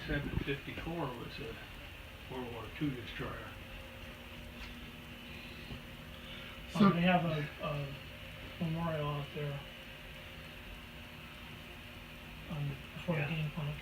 754 was a World War II destroyer. So they have a memorial out there before the gangplank.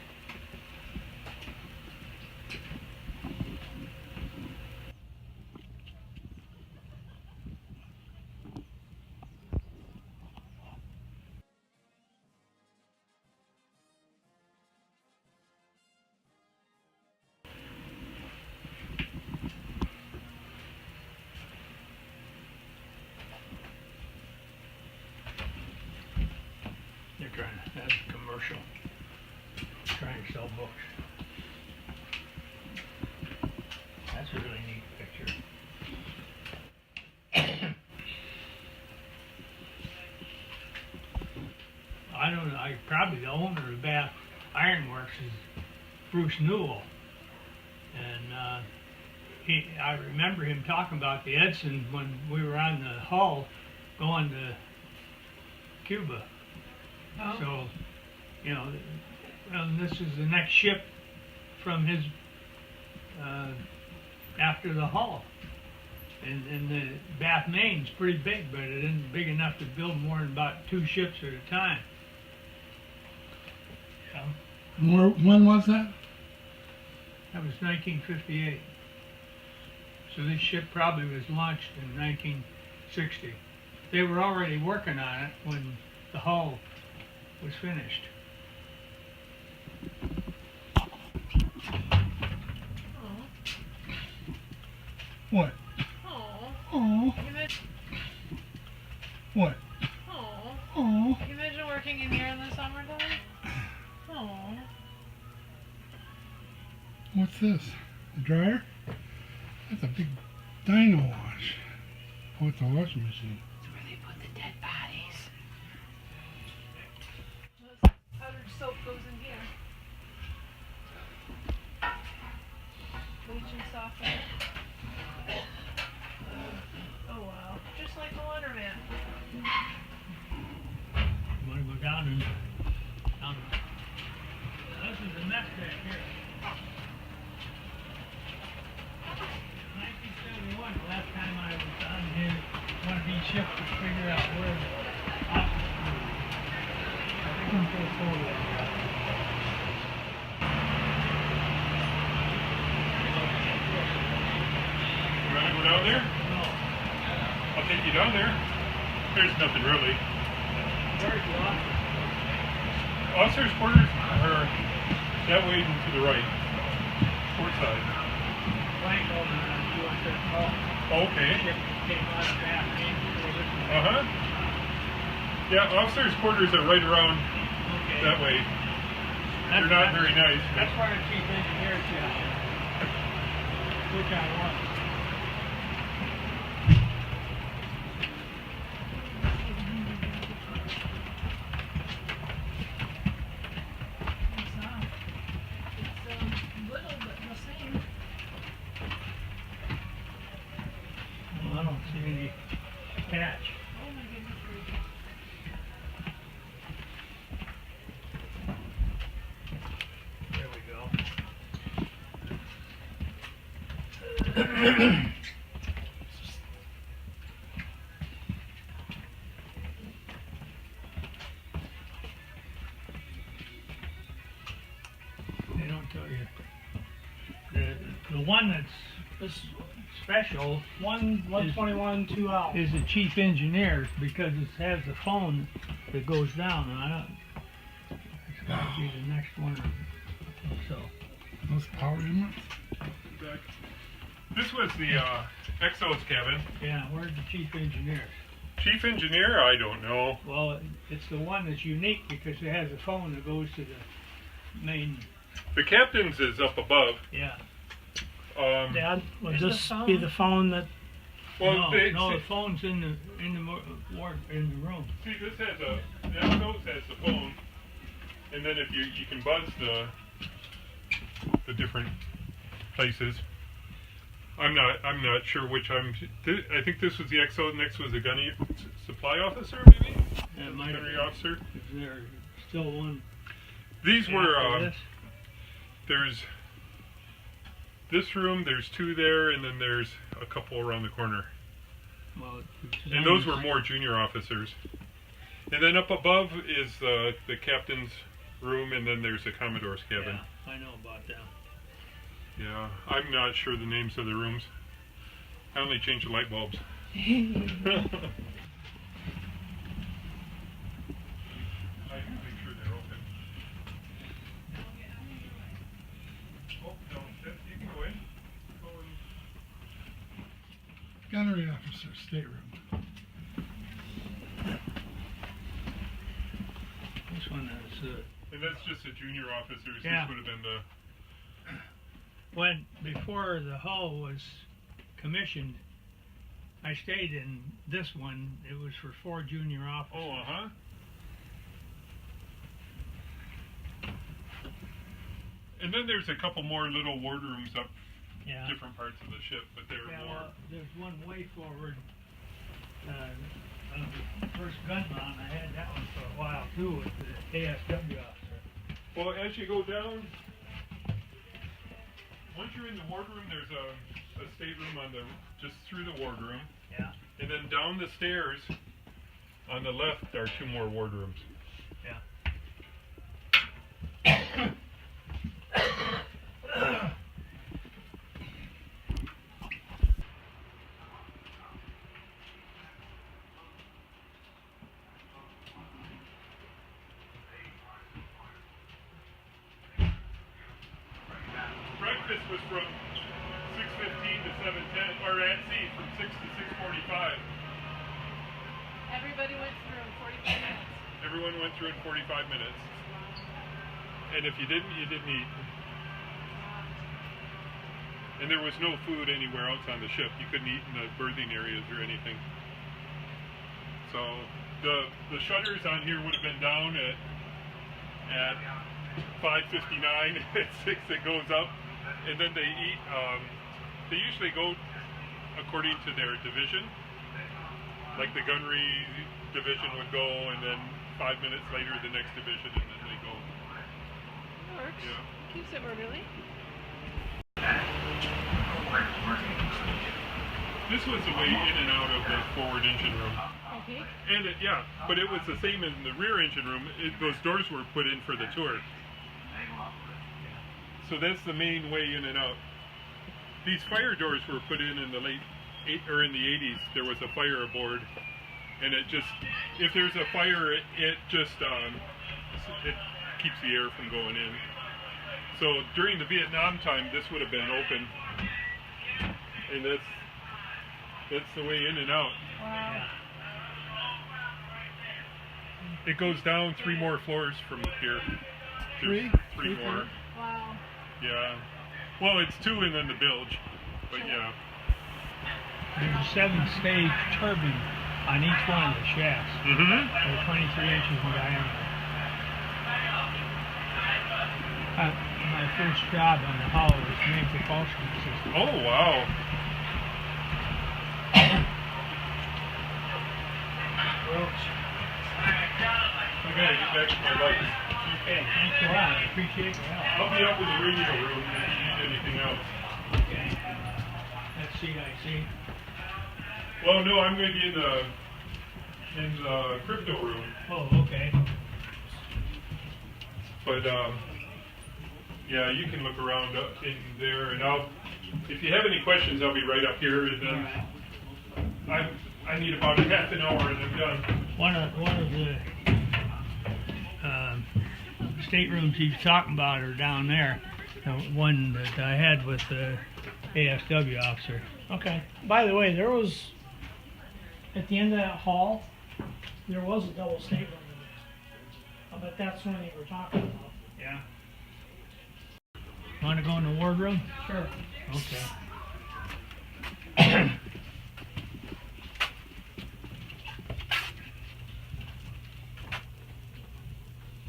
They're trying to, that's a commercial, trying to sell books. That's a really neat picture. I don't know, probably the owner of Bath Ironworks is Bruce Newell. And I remember him talking about the Edson when we were on the hull going to Cuba. Oh. So, you know, this is the next ship from his, after the hull. And the Bath, Maine's pretty big, but it isn't big enough to build more than about 2 ships at a time. Yeah. when was that? That was 1958. So this ship probably was launched in 1960. They were already working on it when the hull was finished. What? Oh. What? Oh. Can you imagine working in here in the summertime? Oh. What's this? A dryer? That's a big dino wash. Oh, it's a washing machine. That's where they put the dead bodies. Powdered soap goes in here. Bleaching softener. Oh wow. Just like the Laundromat. You want to go down and down. This is the mess back here. 1971, the last time I was on here, one of these ships to figure out where the office was. I think I'm so forward. You want to go down there? No. I'll take you down there. There's nothing really. Where's the office? Officers' quarters are that way and to the right. Port side. Blank over on USS Edson. Okay. Ship came out of Bath, Maine. Uh-huh. Yeah, officers' quarters are right around Okay. that way. They're not very nice. That's where the chief engineer's job. Which I want. Little but the same. Well, I don't see any catch. Oh my goodness. There we go. They don't tell you. The one that's special 121, 2 out. is the chief engineer because it has the phone that goes down. And I don't. It's got to be the next one. So. Those power inlets? This was the Exo's cabin. Yeah, where's the chief engineer? Chief engineer? I don't know. Well, it's the one that's unique because it has a phone that goes to the main. The captain's is up above. Yeah. Dad, would There's this the be phone. the phone that? Well, No, the phone's in the room. See, this has the Exo's has the phone, and then if you can buzz the different places. I'm not sure which I think this was the XO, next was the gunny supply officer, maybe? That might Gunnery have, officer. is there still one? These were, after this? there's this room, there's two there, and then there's a couple around the corner. Well, And those were more junior officers. And then up above is the captain's room, and then there's the Commodore's cabin. Yeah, I know about that. Yeah, I'm not sure the names of the rooms. I only changed the light bulbs. I can make sure they're open. Oh, no, you can go in. Go in. Gunnery officer, stateroom. This one is, And that's just the junior officers. Yeah. This would have been the... when, before the hull was commissioned, I stayed in this one. It was for 4 junior officers. Oh, uh-huh. And then there's a couple more little wardrooms up Yeah. different parts of the ship, but they're Yeah, more... well, there's one way forward. The first gun mount, I had that one for a while too with the ASW officer. Well, as you go down, once you're in the wardroom, there's a stateroom on the just through the wardroom, Yeah, and then down the stairs on the left are 2 more wardrooms. yeah. Breakfast was from 6:15 to 7:10, or at sea from 6 to 6:45. Everybody went through in 45 minutes. Everyone went through in 45 minutes, and if you didn't, you didn't eat. And there was no food anywhere else on the ship. You couldn't eat in the berthing areas or anything. So the shutters on here would have been down at 5:59. At 6 it goes up, and then they eat. They usually go according to their division. Like the gunnery division would go, and then 5 minutes later the next division, and then they go. Works. Yeah. Keeps it orderly. This was the way in and out of the forward engine room. Okay. And but it was the same in the rear engine room. Those doors were put in for the tour. So that's the main way in and out. These fire doors were put in the in the 80s. There was a fire aboard, and it just, if there's a fire, it just it keeps the air from going in. So during the Vietnam time, this would have been open, and that's the way in and out. Wow. It goes down 3 more floors from here. There's 3 more. Wow. Yeah. Well, it's 2 and then the bilge, but yeah. There's a 7-stage turbine on each one of the shafts. Mm-hmm. They're 23 inches in diameter. My first job on the hull was main propulsion system. Oh, wow. I gotta get back to my lights. Okay, thanks a lot. I appreciate your help. I'll be up in the radio room if you need anything else. Okay. That's CIC. Well, no, I'm going to be in the crypto room. Oh, okay. But yeah, you can look around up in there, and if you have any questions, I'll be right up here. And All then right. I need about a half an hour, and I'm done. One of the staterooms he's talking about are down there. The one that I had with the ASW officer. Okay. By the way, there was, at the end of that hall, there was a double stateroom in there. I bet that's one you were talking about. Yeah. Want to go in the wardroom? Sure. Okay.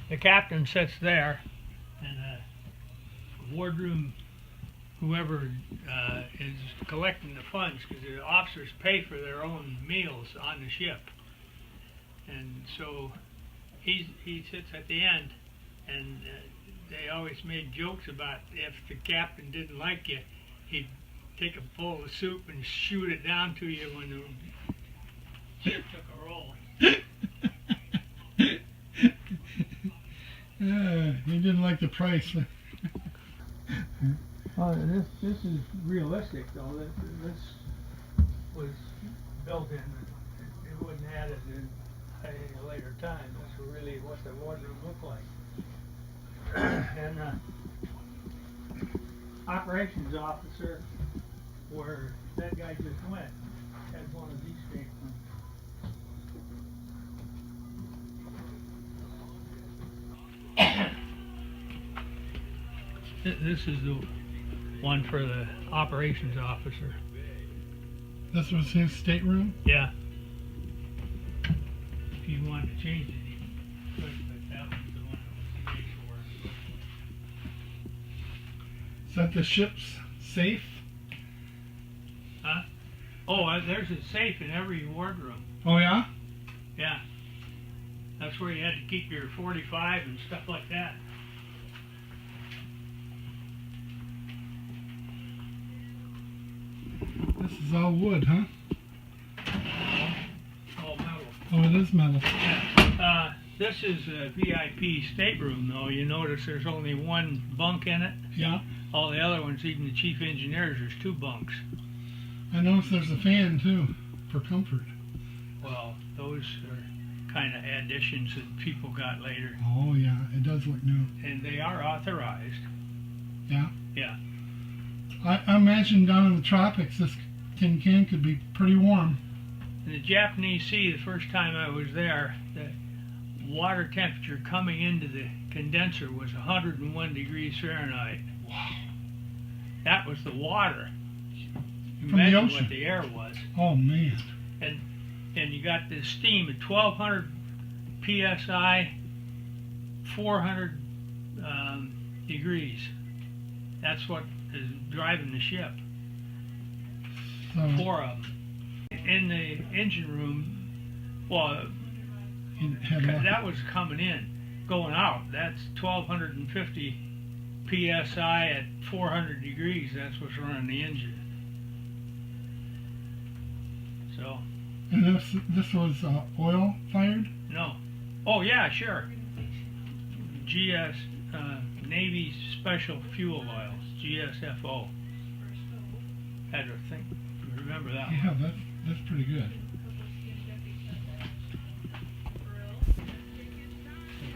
The captain sits there, and the wardroom, whoever is collecting the funds, because the officers pay for their own meals on the ship, and so he sits at the end, and they always made jokes about if the captain didn't like you, he'd take a bowl of soup and shoot it down to you when the ship took a roll. He didn't like the price. This is realistic though. This was built in. It wasn't added in at a later time. This was really what the wardroom looked like. And operations officer, where that guy just went, had one of these statements. This is the one for the operations officer. This was his stateroom? Yeah. If you wanted to change it, you could, but that was the one that was the for. Is that the ship's safe? Huh? Oh, there's a safe in every wardroom. Oh, yeah? Yeah. That's where you had to keep your 45 and stuff like that. This is all wood, huh? All metal. Oh, it is metal. Yeah. This is a VIP stateroom, though. You notice there's only one bunk in it. Yeah. All the other ones, even the chief engineers, there's 2 bunks. I noticed there's a fan, too, for comfort. Well, those are kind of additions that people got later. Oh, yeah. It does look new. And they are authorized. Yeah. Yeah. I imagine down in the tropics, this tin can could be pretty warm. In the Japanese Sea, the first time I was there, the water temperature coming into the condenser was 101 degrees Fahrenheit. Wow. That was the water. From the Imagine ocean. what the air was. Oh, man. And you got the steam at 1200 psi, 400 degrees. That's what is driving the ship. So 4 of them. In the engine room, well, it had a- that was coming in. Going out, that's 1250 psi at 400 degrees. That's what's running the engine. So, and this was oil fired? no. Oh, yeah, sure. GS, Navy Special Fuel Oils, GSFO. Had to think, remember that one. Yeah, that's pretty good.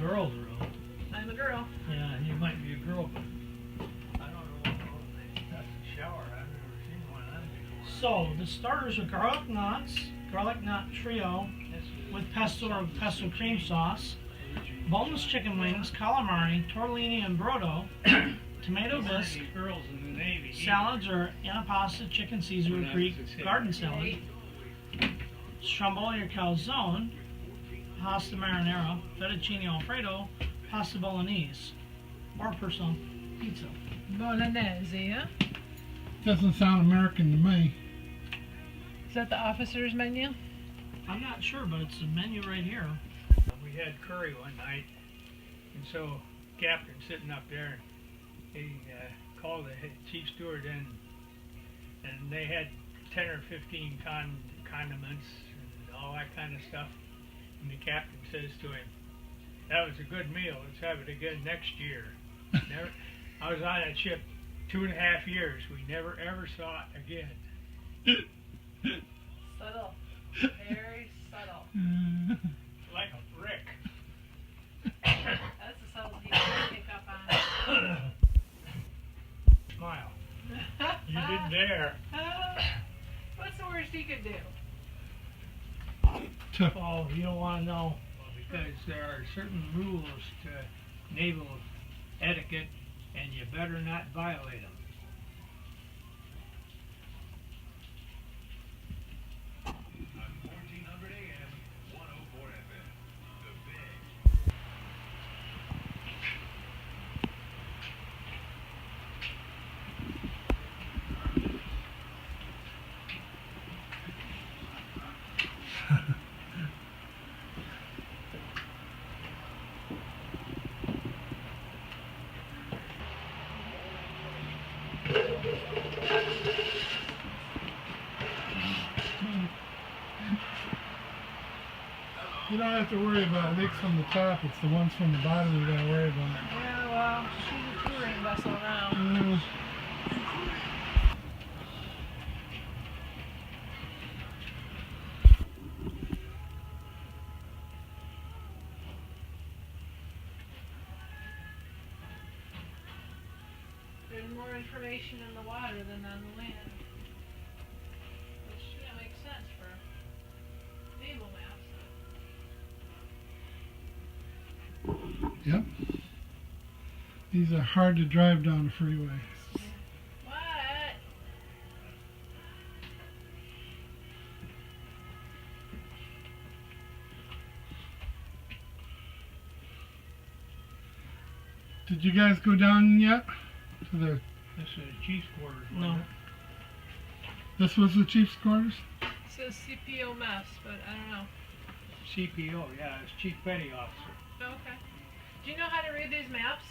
The girl's room. I'm a girl. Yeah, you might be a girl, but I don't know what that's a shower. I've never seen one of them before. So the starters are garlic knots, garlic knot trio with pesto or pesto cream sauce, boneless chicken wings, calamari, tortellini and brodo, tomato One of bisque, these girls in the Navy. salads are antipasta, chicken Caesar Well, Creek, that's the same. garden salad, stromboli or calzone, pasta marinara, fettuccine alfredo, pasta bolognese, or personal pizza. Bolognese, yeah? Doesn't sound American to me. Is that the officer's menu? I'm not sure, but it's a menu right here. We had curry one night, and so captain sitting up there, he called the head chief steward in, and they had 10 or 15 condiments and all that kind of stuff. And the captain says to him, "That was a good meal. Let's have it again next year." Never. I was on that ship 2.5 years. We never ever saw it again. Subtle. Very subtle. Like a brick. That's the subtlety I pick up on. Smile. You didn't dare. What's the worst he could do? Oh, you don't want to know. Well, because there are certain rules to naval etiquette, and you better not violate them. You don't have to worry about leaks from the top. It's the ones from the bottom you gotta worry about. Yeah, well, she's a touring vessel now. There's more information in the water than on the land. Which, yeah, makes sense for naval maps. Yep. These are hard to drive down the freeway. What? Did you guys go down yet? To the This is chief's quarters. No. wasn't it? this was the chief's quarters? It says CPO mess, but I don't know. CPO, yeah, it's chief petty officer. Okay. Do you know how to read these maps?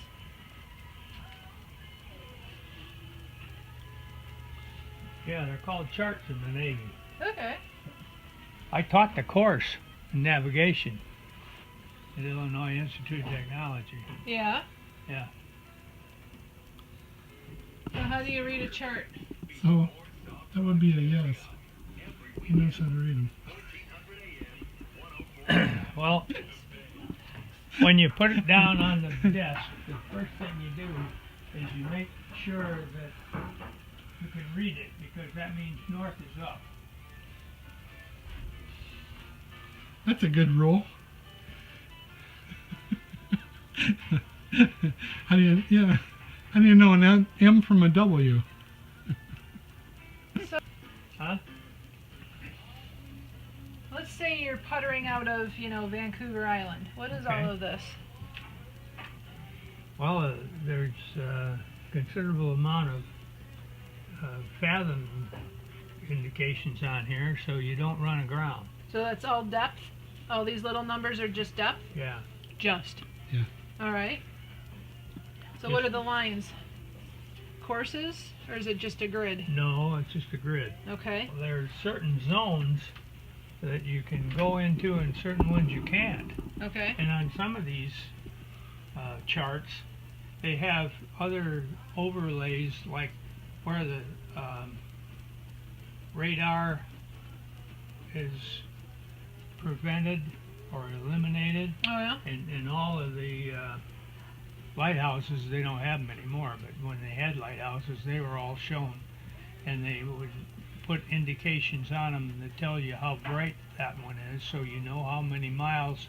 Yeah, they're called charts in the Navy. Okay. I taught the course in navigation at Illinois Institute of Technology. Yeah. Yeah. So how do you read a chart? So that would be a yes. He knows how to read them. Well, when you put it down on the desk, the first thing you do is you make sure that you can read it, because that means north is up. That's a good rule. How do you know an M from a W? Huh? Let's say you're puttering out of, Vancouver Island. What is Okay. all of this? Well, there's a considerable amount of fathom indications on here, so you don't run aground. So that's all depth? All these little numbers are just depth? Yeah. Just. Yeah. All right. So Yes. what are the lines? Courses? Or is it just a grid? No, it's just a grid. Okay. There's certain zones that you can go into and certain ones you can't. Okay. And on some of these charts, they have other overlays, like where the radar is prevented or eliminated. Oh, yeah? In all of the lighthouses, they don't have them anymore, but when they had lighthouses, they were all shown. And they would put indications on them that tell you how bright that one is, so you know how many miles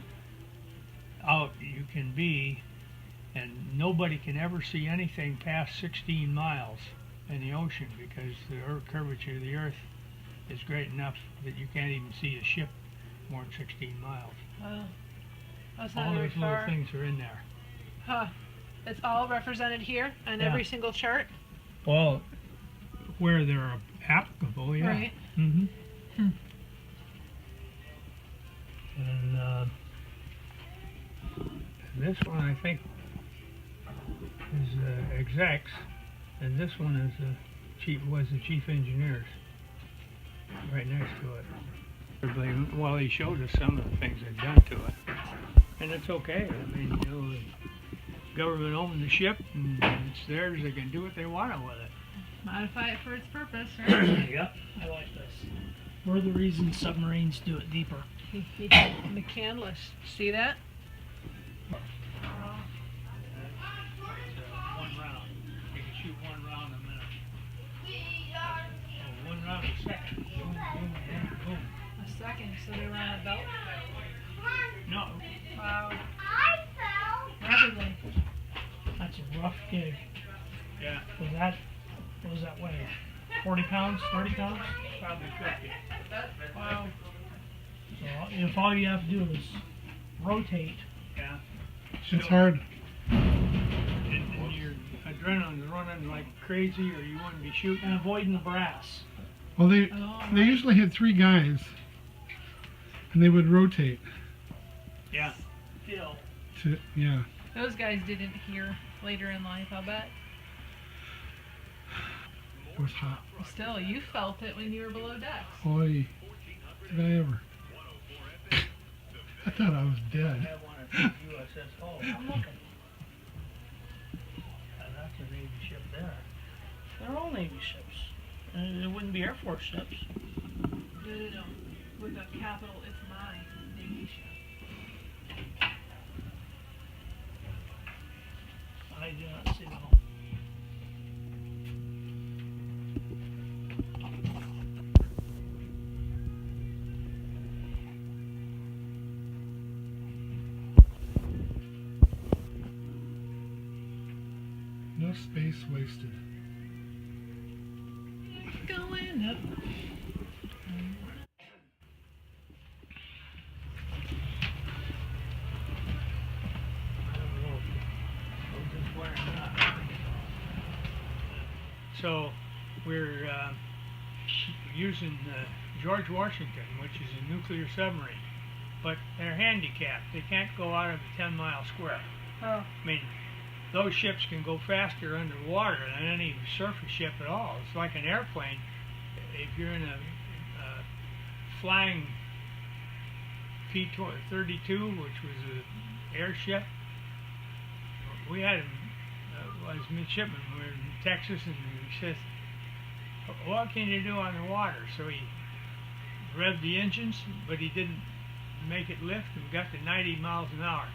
out you can be. And nobody can ever see anything past 16 miles in the ocean, because the curvature of the earth is great enough that you can't even see a ship more than 16 miles. Wow. That's not All very those little far. things are in there. Huh. It's all represented here on Yeah. every single chart? Well, where they're applicable, yeah. Right. Mm-hmm. Hmm. And this one, I think, is execs, and this one is the chief engineers, right next to it. Well, he showed us some of the things they've done to it, and it's okay. I mean, the government owns the ship, and it's theirs. They can do what they want with it. Modify it for its purpose. Yep. I like this. We're the reason submarines do it deeper. McCandless. See that? One round. You can shoot one round a minute. One round a second. Boom, boom, boom, boom. A second, so they were on a belt? No. Wow. Rapidly. That's a rough gig. Yeah. What was that weigh? 40 pounds? 30 pounds? Probably 50. Wow. So if all you have to do is rotate, Yeah. It's hard. And your adrenaline's running like crazy, or you wouldn't be shooting. and avoiding the brass. Well, they Oh, usually had 3 guys, and they would rotate. Yeah. Still. Yeah. those guys didn't hear later in life, I'll bet. It was hot. Still, you felt it when you were below decks. Boy, did I ever. I thought I was I dead. have one at the USS Hull. I'm looking. That's a Navy ship there. They're all Navy ships. It wouldn't be Air Force ships. No. With a capital, it's my Navy ship. I do not see the hull. No space wasted. Going up. I don't know if we'll just wear it out. So we're using George Washington, which is a nuclear submarine, but they're handicapped. They can't go out of the 10-mile square. Oh. I mean, those ships can go faster underwater than any surface ship at all. It's like an airplane. If you're in a flying P-32, which was an airship, we had him as midshipman. We were in Texas, and he says, "What can you do on the water?" So he revved the engines, but he didn't make it lift, and got to 90 miles an hour.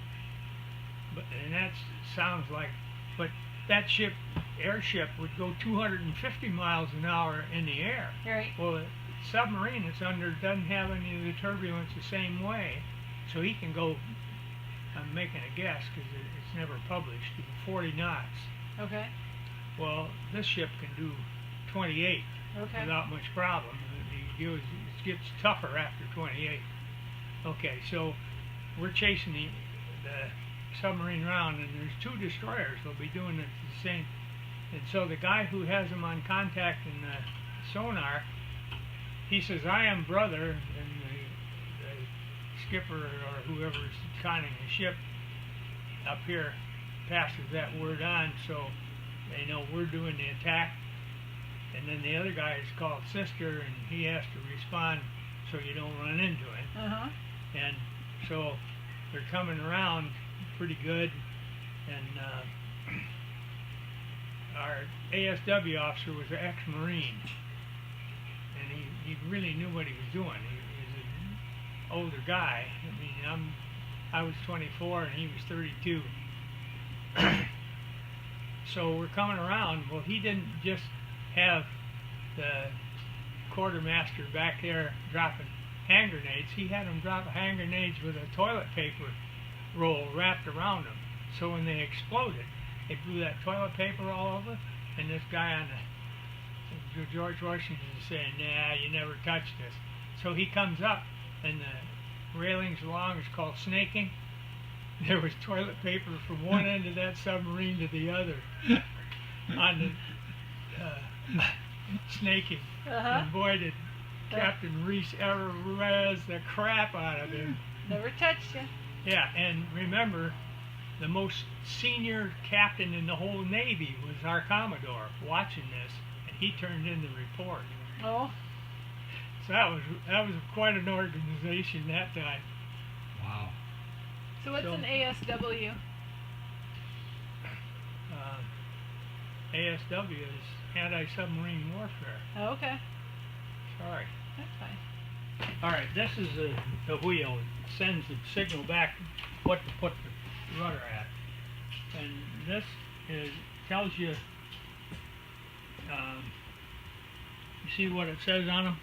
And that sounds like, but that airship would go 250 miles an hour in the air. Right. Well, the submarine it's under doesn't have any of the turbulence the same way, so he can go, I'm making a guess because it's never published, 40 knots. Okay. Well, this ship can do 28 Okay. without much problem. It gets tougher after 28. Okay, so we're chasing the submarine around, and there's two destroyers. They'll be doing it the same. And so the guy who has them on contact in the sonar, he says, "I am brother," and the skipper or whoever's conning the ship up here passes that word on, so they know we're doing the attack. And then the other guy is called sister, and he has to respond so you don't run into him. Uh-huh. And so they're coming around pretty good, and our ASW officer was an ex-Marine, and he really knew what he was doing. He was an older guy. I mean, I was 24 and he was 32. So we're coming around. Well, he didn't just have the quartermaster back there dropping hand grenades. He had them drop hand grenades with a toilet paper roll wrapped around them. So when they exploded, they blew that toilet paper all over, and this guy on the George Washington is saying, "Nah, you never touched this." So he comes up, and the railings along is called snaking. There was toilet paper from one end of that submarine to the other on the snaking. Uh-huh. And boy, did Captain Reese ever razz the crap out of him. Never touched you. Yeah, and remember, the most senior captain in the whole Navy was our Commodore watching this, and he turned in the report. Oh. So that was quite an organization that time. Wow. So what's So- an ASW? ASW is anti-submarine warfare. Oh, okay. Sorry. That's fine. All right, this is the wheel. It sends the signal back what to put the rudder at. And this tells you, you see what it says on them?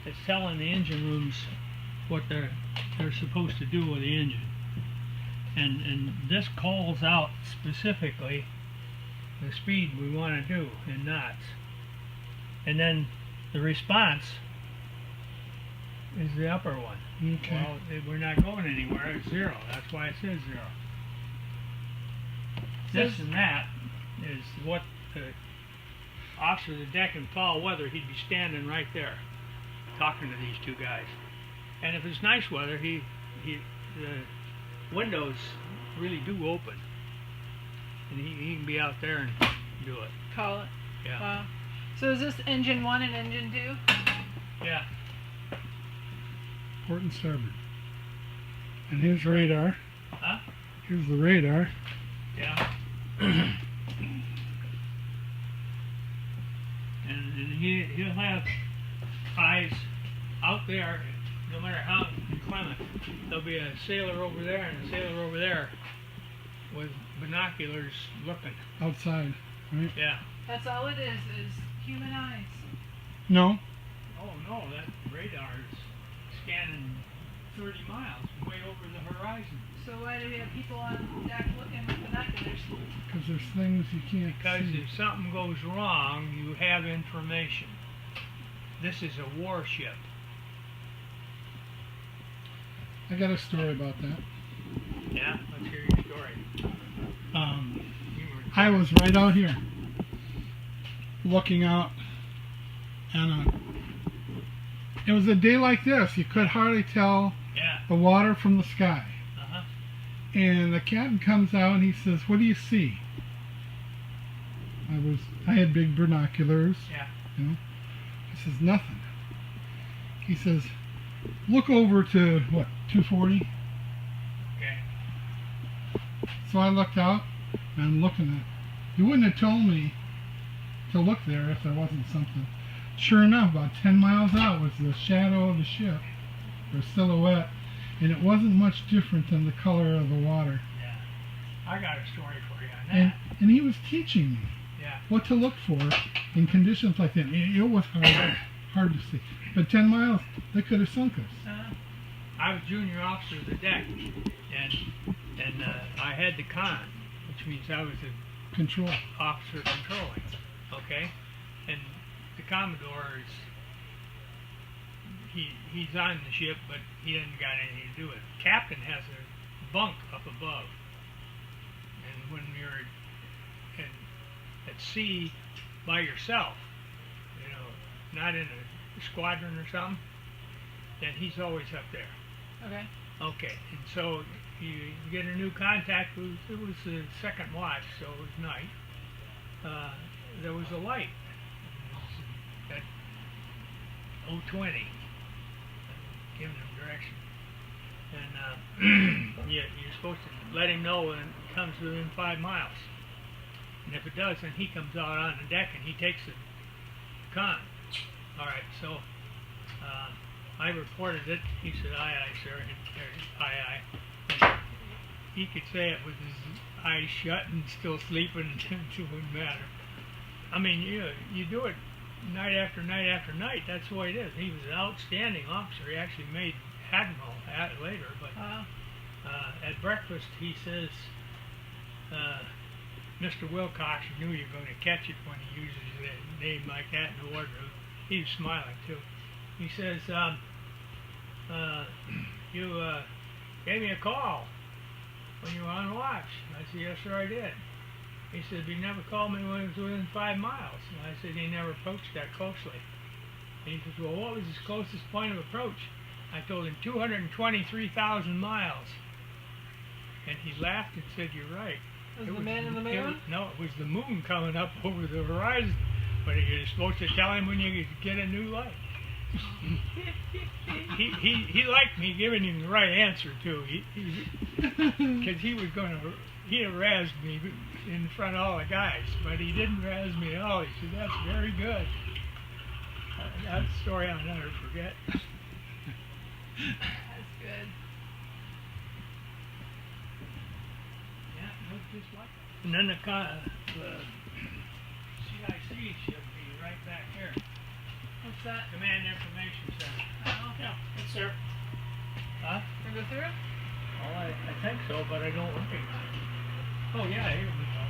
It's telling the engine rooms what they're supposed to do with the engine. And this calls out specifically the speed we want to do in knots. And then the response is the upper one. Okay. Well, we're not going anywhere. It's 0. That's why it says 0. This and that is what the officer of the deck in foul weather, he'd be standing right there talking to these two guys. And if it's nice weather, the windows really do open. And he can be out there and do it. Call it. Yeah. Wow. So is this engine 1 and engine 2? Yeah. Port and starboard. And here's radar. Huh? Here's the radar. Yeah. and he'll have eyes out there, no matter how inclement. There'll be a sailor over there and a sailor over there with binoculars looking. Outside, right? Yeah. That's all it is human eyes. No. Oh no, that radar is scanning 30 miles way over the horizon. So why do we have people on deck looking with binoculars? Because there's things you can't Because see. if something goes wrong, you have information. This is a warship. I got a story about that. Yeah, let's hear your story. You were- I was right out here, looking out, and it was a day like this. You could hardly tell Yeah. the water from the sky. Uh-huh. And the captain comes out and he says, "What do you see?" I had big binoculars. Yeah. You know. He says, "Nothing." He says, "Look over to what, 240?" Okay. So I looked out and I'm looking at. You wouldn't have told me to look there if there wasn't something. Sure enough, about 10 miles out was the shadow of the ship, or silhouette, and it wasn't much different than the color of the water. Yeah. I got a story for you on And, that. and he was teaching me Yeah. what to look for in conditions like that. It was hard to see. But 10 miles, they could have sunk us. I was junior officer of the deck, and I had the con, which means I was the Control. officer controlling. Okay, and the Commodore is he's on the ship, but he hasn't got anything to do with it. Captain has a bunk up above, and when you're at sea by yourself, you know, not in a squadron or something, then he's always up there. Okay. Okay, and so you get a new contact. It was the second watch, so it was night. There was a light at 020, giving him direction. And you're supposed to let him know when it comes within 5 miles. And if it does, then he comes out on the deck and he takes the con. All right, so I reported it. He said, "Aye, aye, sir." Aye, aye. And he could say it with his eyes shut and still sleeping. It wouldn't matter. I mean, you do it night after night after night. That's the way it is. He was an outstanding officer. He actually made admiral later. But at breakfast, he says, "Mr. Wilcox, you knew you were going to catch it when he uses a name like that in the wardroom." He was smiling too. He says, "You gave me a call when you were on watch." I said, "Yes, sir, I did." He said, "But you never called me when it was within 5 miles." And I said, "He never approached that closely." And he says, "Well, what was his closest point of approach?" I told him 223,000 miles. And he laughed and said, "You're right." Was the man in the moon? No, it was the moon coming up over the horizon. But you're supposed to tell him when you get a new light. he liked me giving him the right answer too. Because he'd have razzed me in front of all the guys, but he didn't razz me at all. He said, "That's very good." That's a story I'll never forget. That's good. Yeah, it looked just like that. And then the CIC should be right back here. What's that? Command Information Center. Oh, Yeah, it's there. Huh? Can we go through it? Well, I think so, but I don't recognize it. Oh, yeah, here we go.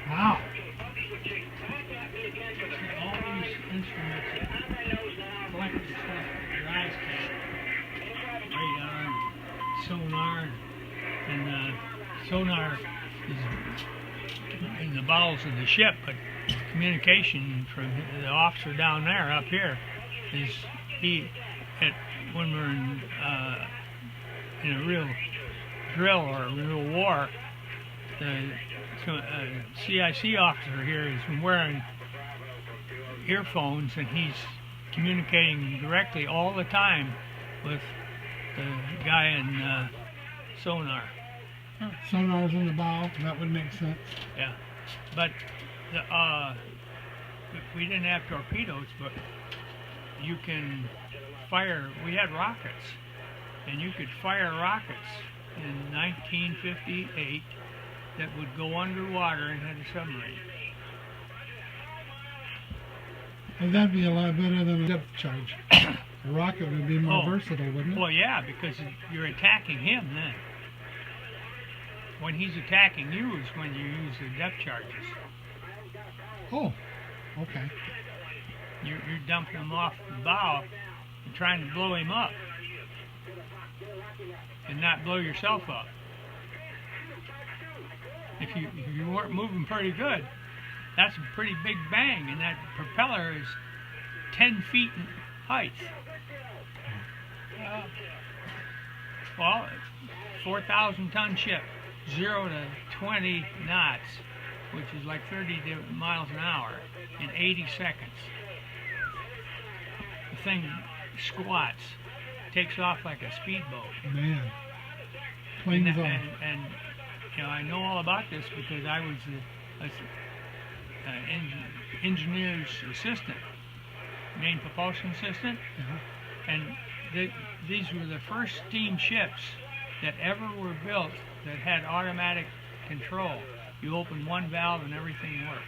Wow. All these instruments that collect this stuff, your eyes can't. Radar, sonar, and sonar is in the bowels of the ship, but communication from the officer down there up here is when we're in a real drill or a real war, the CIC officer here is wearing earphones and he's communicating directly all the time with the guy in sonar. Sonar's in the bow. That would make sense. Yeah, but we didn't have torpedoes, but you can fire. We had rockets, and you could fire rockets in 1958 that would go underwater and hit a submarine. Well, that'd be a lot better than a depth charge. A rocket would be more versatile, wouldn't it? Well, yeah, because you're attacking him then. When he's attacking you is when you use the depth charges. Oh, okay. You're dumping him off the bow and trying to blow him up. And not blow yourself up. If you weren't moving pretty good, that's a pretty big bang, and that propeller is 10 feet in height. Well, 4,000-ton ship, 0 to 20 knots, which is like 30 miles an hour, in 80 seconds. The thing squats, takes off like a speedboat. Man. Planes off. And you know, I know all about this because I was the engineer's assistant, main propulsion assistant, and these were the first steam ships that ever were built that had automatic control. You open one valve and everything worked.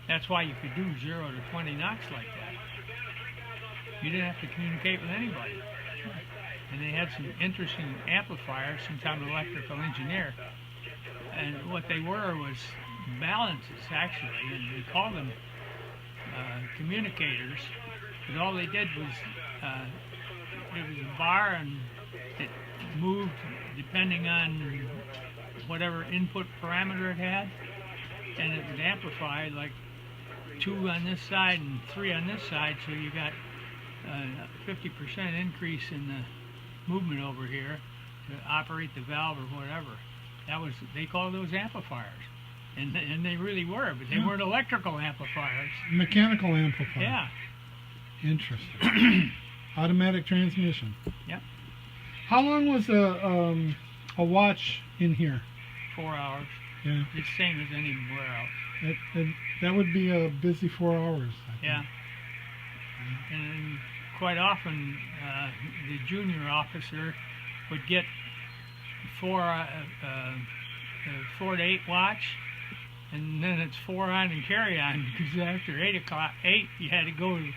That's why you could do 0 to 20 knots like that. You didn't have to communicate with anybody. And they had some interesting amplifiers, since I'm an electrical engineer. And what they were was balances, actually, and we called them communicators. But all they did was, it was a bar and it moved depending on whatever input parameter it had, and it would amplify like 2 on this side and 3 on this side, so you got a 50% increase in the movement over here to operate the valve or whatever. That was, they called those amplifiers, and they really were, but they weren't electrical amplifiers. Mechanical amplifier. Yeah. Interesting. Automatic transmission. Yep. How long was a watch in here? 4 hours. Yeah. It's the same as anywhere else. That would be a busy 4 hours. I think. Yeah. And quite often, the junior officer would get 4 to 8 watch, and then it's 4 on and carry on, because after 8 you had to go to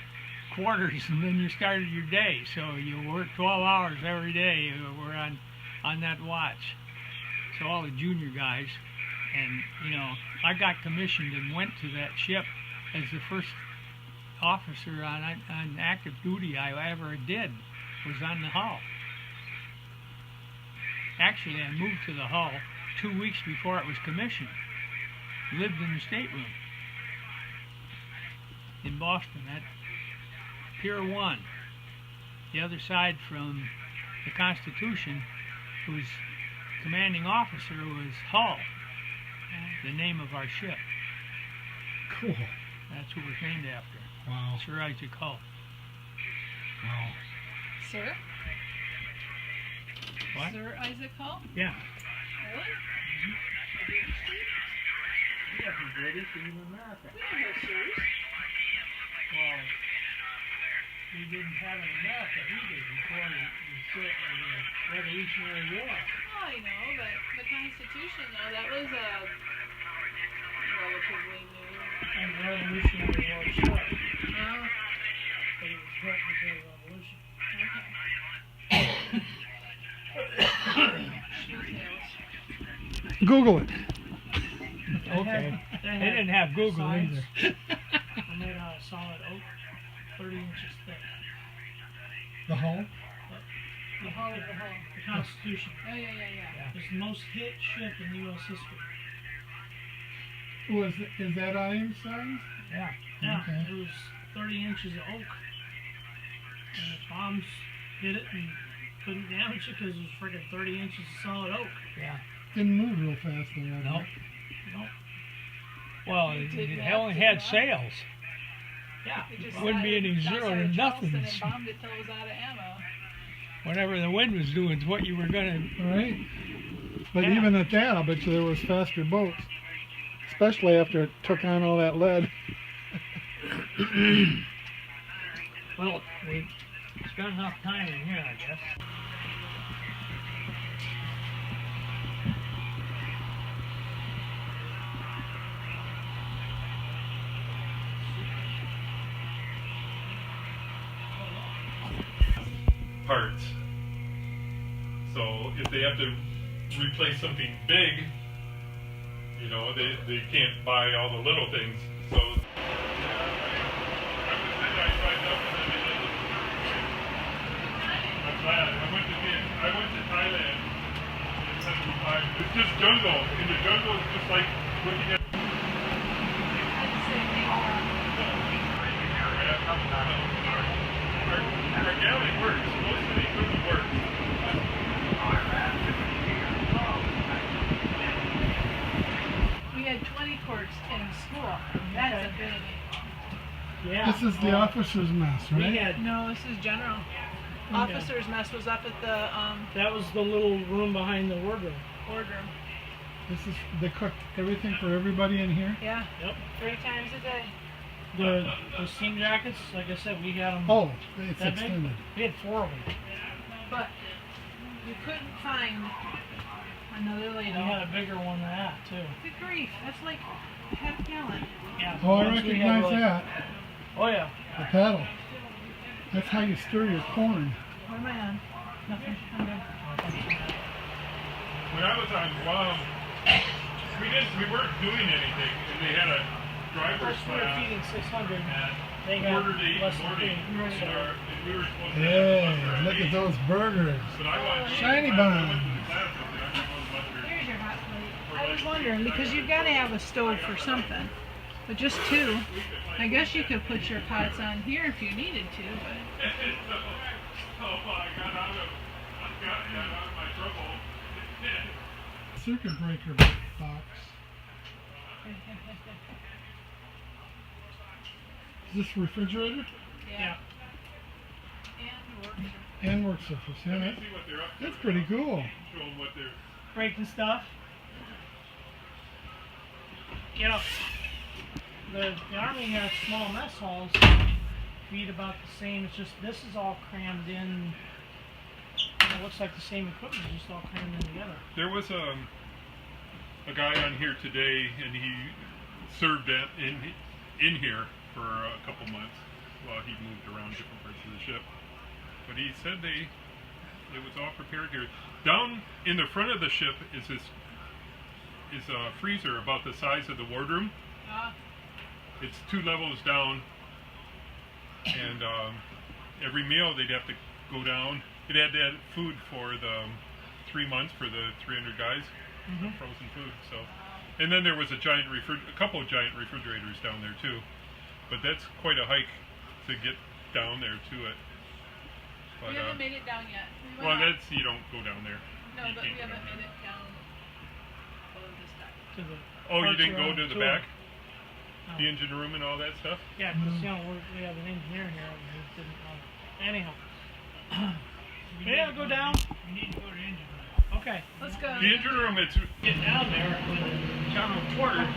quarters, and then you started your day. So you worked 12 hours every day. You were on that watch. So all the junior guys, and you know, I got commissioned and went to that ship as the first officer on active duty I ever did, was on the hull. Actually, I moved to the hull 2 weeks before it was commissioned. Lived in the stateroom in Boston at Pier 1, the other side from the Constitution, whose commanding officer was Hull, the name of our ship. Cool. That's who it was named after. Wow. Sir Isaac Hull. Wow. Sir? What? Sir Isaac Hull? Yeah. Really? He wasn't British, he was American. We don't have sirs. Well, we didn't have an America either before the Revolutionary War. Oh, I know, but the Constitution, though, that was relatively new. And the Revolutionary War short. Oh, But it was built before the Revolution. okay. Google it. Okay. They They didn't have Google signs. either. They're made out of solid oak, 30 inches thick. The hull? The hull, the Constitution. Oh, yeah. It's the most hit ship in U.S. history. Is that iron size? Yeah. Yeah, Okay. it was 30 inches of oak. And the bombs hit it and couldn't damage it because it was freaking 30 inches of solid oak. Yeah. Didn't move real fast though. that Nope. night. Nope. Well, didn't it have only to, had huh? sails. Yeah. It just Wouldn't be any sat zero outside to of Charleston nothings. and bombed it till it was out of ammo. Whatever the wind was doing is what you were gonna. Right? But Yeah. even at that, I'll bet you there was faster boats. Especially after it took on all that lead. Well, we spent enough time in here, I guess. Parts. So if they have to replace something big, you know, they can't buy all the little things. So I went to Thailand in '75. It's just jungle. In the jungle, it's just like looking at. Our galley works. Most of the equipment works. We had 20 courts in school. That's a big. Yeah. This is the well, officer's mess, right? We had, No, this is general. Officer's mess was up at the that was the little room behind the wardrobe. boardroom. This is they cooked everything for everybody in here. Yeah, Yep. 3 times a day. The steam jackets, like I said, we had them. Oh, it's that big. extended. We had 4 of them. But you couldn't find another We ladle. had a bigger one than that too. Good grief, that's like a half gallon. Yeah. Oh, I once we had, recognize like- that. Oh yeah. The paddle. That's how you stir your corn. What am I on? Nothing. I'm good. When I was on Guam, we weren't doing anything, and they had a driver's First we were class feeding 600. at They got quarter to 8 in less the than morning, 3. and, So and we were supposed to Hey, have look at those burgers. But I wanted to Shiny I went to buns. the classes, and I got one mustard. Here's your hot plate. I was wondering because you've got to have a stove for something, but just 2. I guess you could put your pots on here if you needed to, but So I got out of my trouble. Circuit breaker box. Is this refrigerator yeah. And work. and work surface? Yeah, Let me see what they're up to. that's pretty cool. Show them what they're. Breaking stuff. You know, the Army has small mess halls. Feed about the same. It's just this is all crammed in. It looks like the same equipment, just all crammed in together. There was a guy on here today, and he served in here for a couple months while he moved around different parts of the ship. But he said it was all prepared here. Down in the front of the ship is a freezer about the size of the wardroom. It's 2 levels down, and every meal they'd have to go down. It had that food for the 3 months for the 300 guys, frozen food. So, and then there was a couple of giant refrigerators down there too. But that's quite a hike to get down there to it. But, We haven't made it down yet. We well, went up. you don't go down there. No, you but can't we go haven't down made there. it down below this time. To the Oh, you parts didn't go around to the tour. back? No. The engine room and all that stuff? Yeah, because you know we have an engineer here who didn't know. Anyhow, yeah, go down. We need to go to the engine room. Okay, Let's go. The engine room, it's get down there with the general quarters.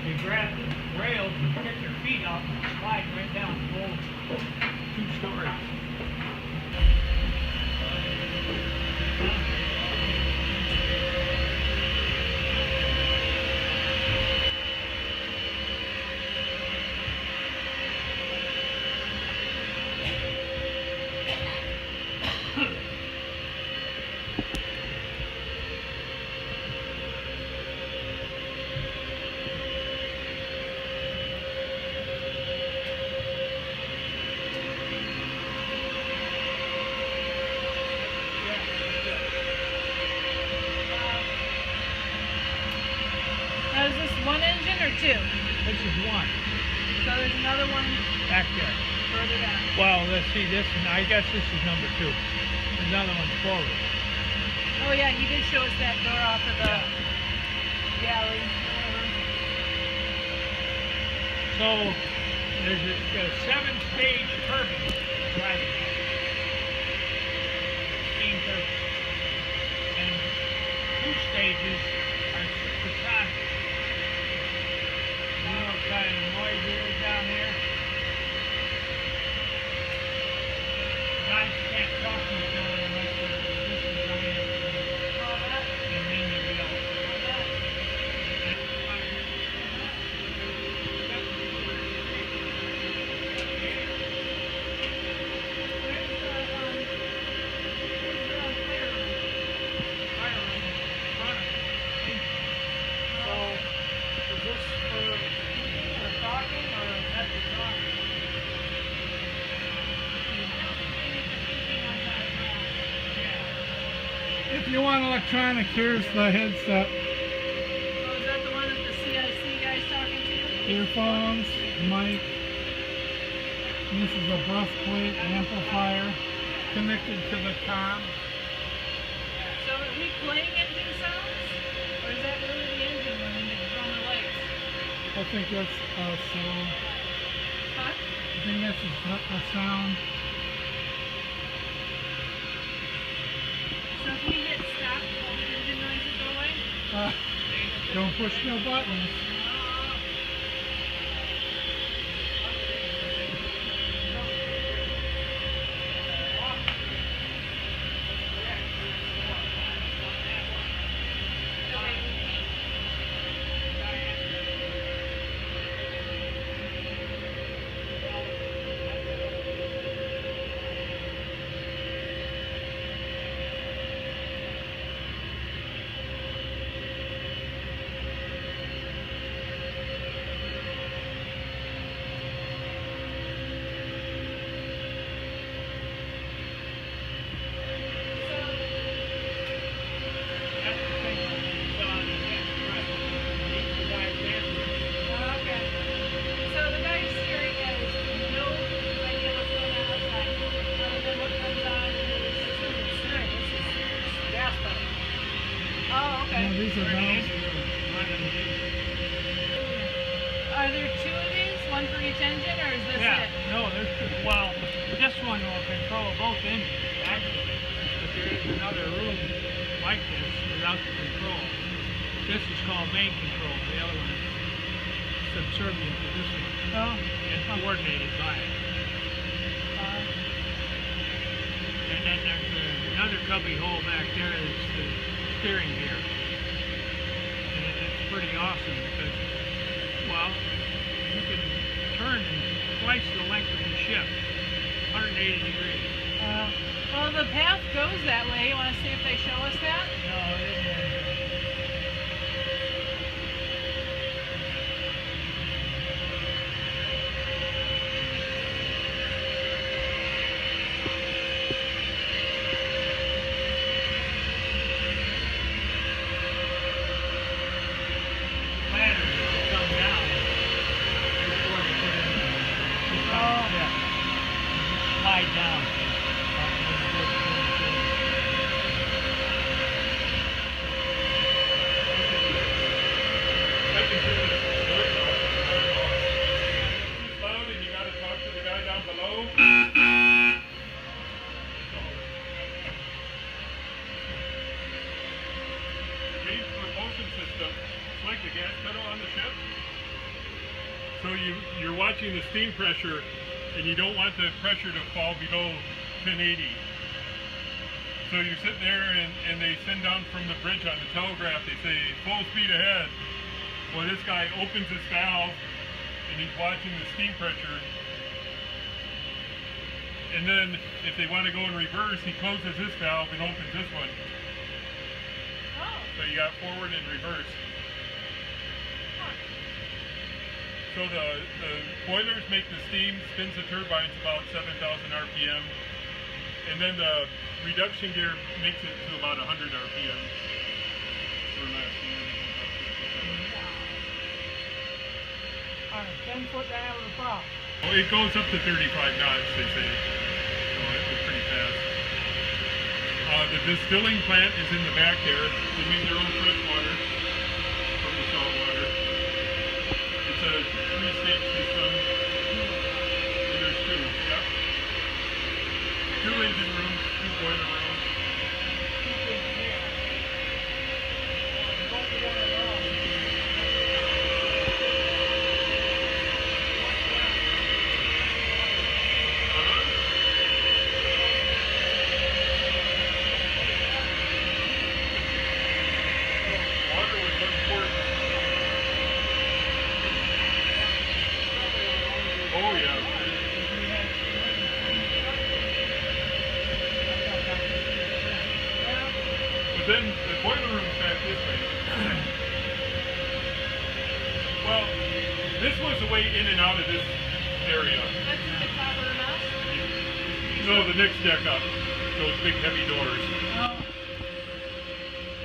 You grab the rails and kick your feet off and slide right down the whole 2 stories. Now, is this one engine or 2? This is one So there's another one back there. further down. Well, let's see this, and I guess this is number 2. Another one's forward. Oh yeah, you did show us that door off of the galley. So there's a 7-stage turbine driving steam turbine, and 2 stages are supersonic. You know what kind of noise there is down here? Guys can't talk to each other unless there's resistance coming in. And then you yell. If you want electronics, here's the headset. Oh, is that the one that the CIC guy's talking to? Earphones, mic. And this is a breastplate amplifier connected to the comm. So are we playing engine sounds? Or is that really the engine running from the lights? I think that's a sound. Huh? I think that's a sound. So if we hit stop, all the engine noises go away? Don't push no buttons. Okay. So the guy's steering has no idea what's going on outside, other than what comes on in his steering. This is gas pedal. Oh, okay. No, these are valves. Are there 2 of these? One for each engine, or is this Yeah, it? no, there's 2. Well, this one will control both engines, actually. But there is another room like this without the control. This is called main control. The other one is subservient to this one. Oh. And coordinated by it. And then there's another cubby hole back there is the steering gear. And it's pretty awesome because, well, you can turn twice the length of the ship, 180 degrees. Well, the path goes that way. You want to see if they show us that? No, it isn't. Slide down. Loud and you got to talk to the guy down below. The main propulsion system, it's like the gas pedal on the ship. So you're watching the steam pressure and you don't want the pressure to fall below 1080. So you're sitting there and they send down from the bridge on the telegraph, they say full speed ahead. Well, this guy opens his valve and he's watching the steam pressure. And then if they want to go in reverse, he closes this valve and opens this one. Oh. So you got forward and reverse. So the boilers make the steam, spins the turbines about 7,000 RPM. And then the reduction gear makes it to about 100 RPM. On a 10-foot diameter prop. Oh, it goes up to 35 knots, they say. So it was pretty fast. The distilling plant is in the back there. They make their own fresh water from the salt water. It's a 3-stage system. And there's 2, yep. 2 engine rooms, 2 boiler rooms. Then the boiler room's back this way. Well, this was the way in and out of this area. That's the top of the house? No, the next deck up. Those big heavy doors. Oh.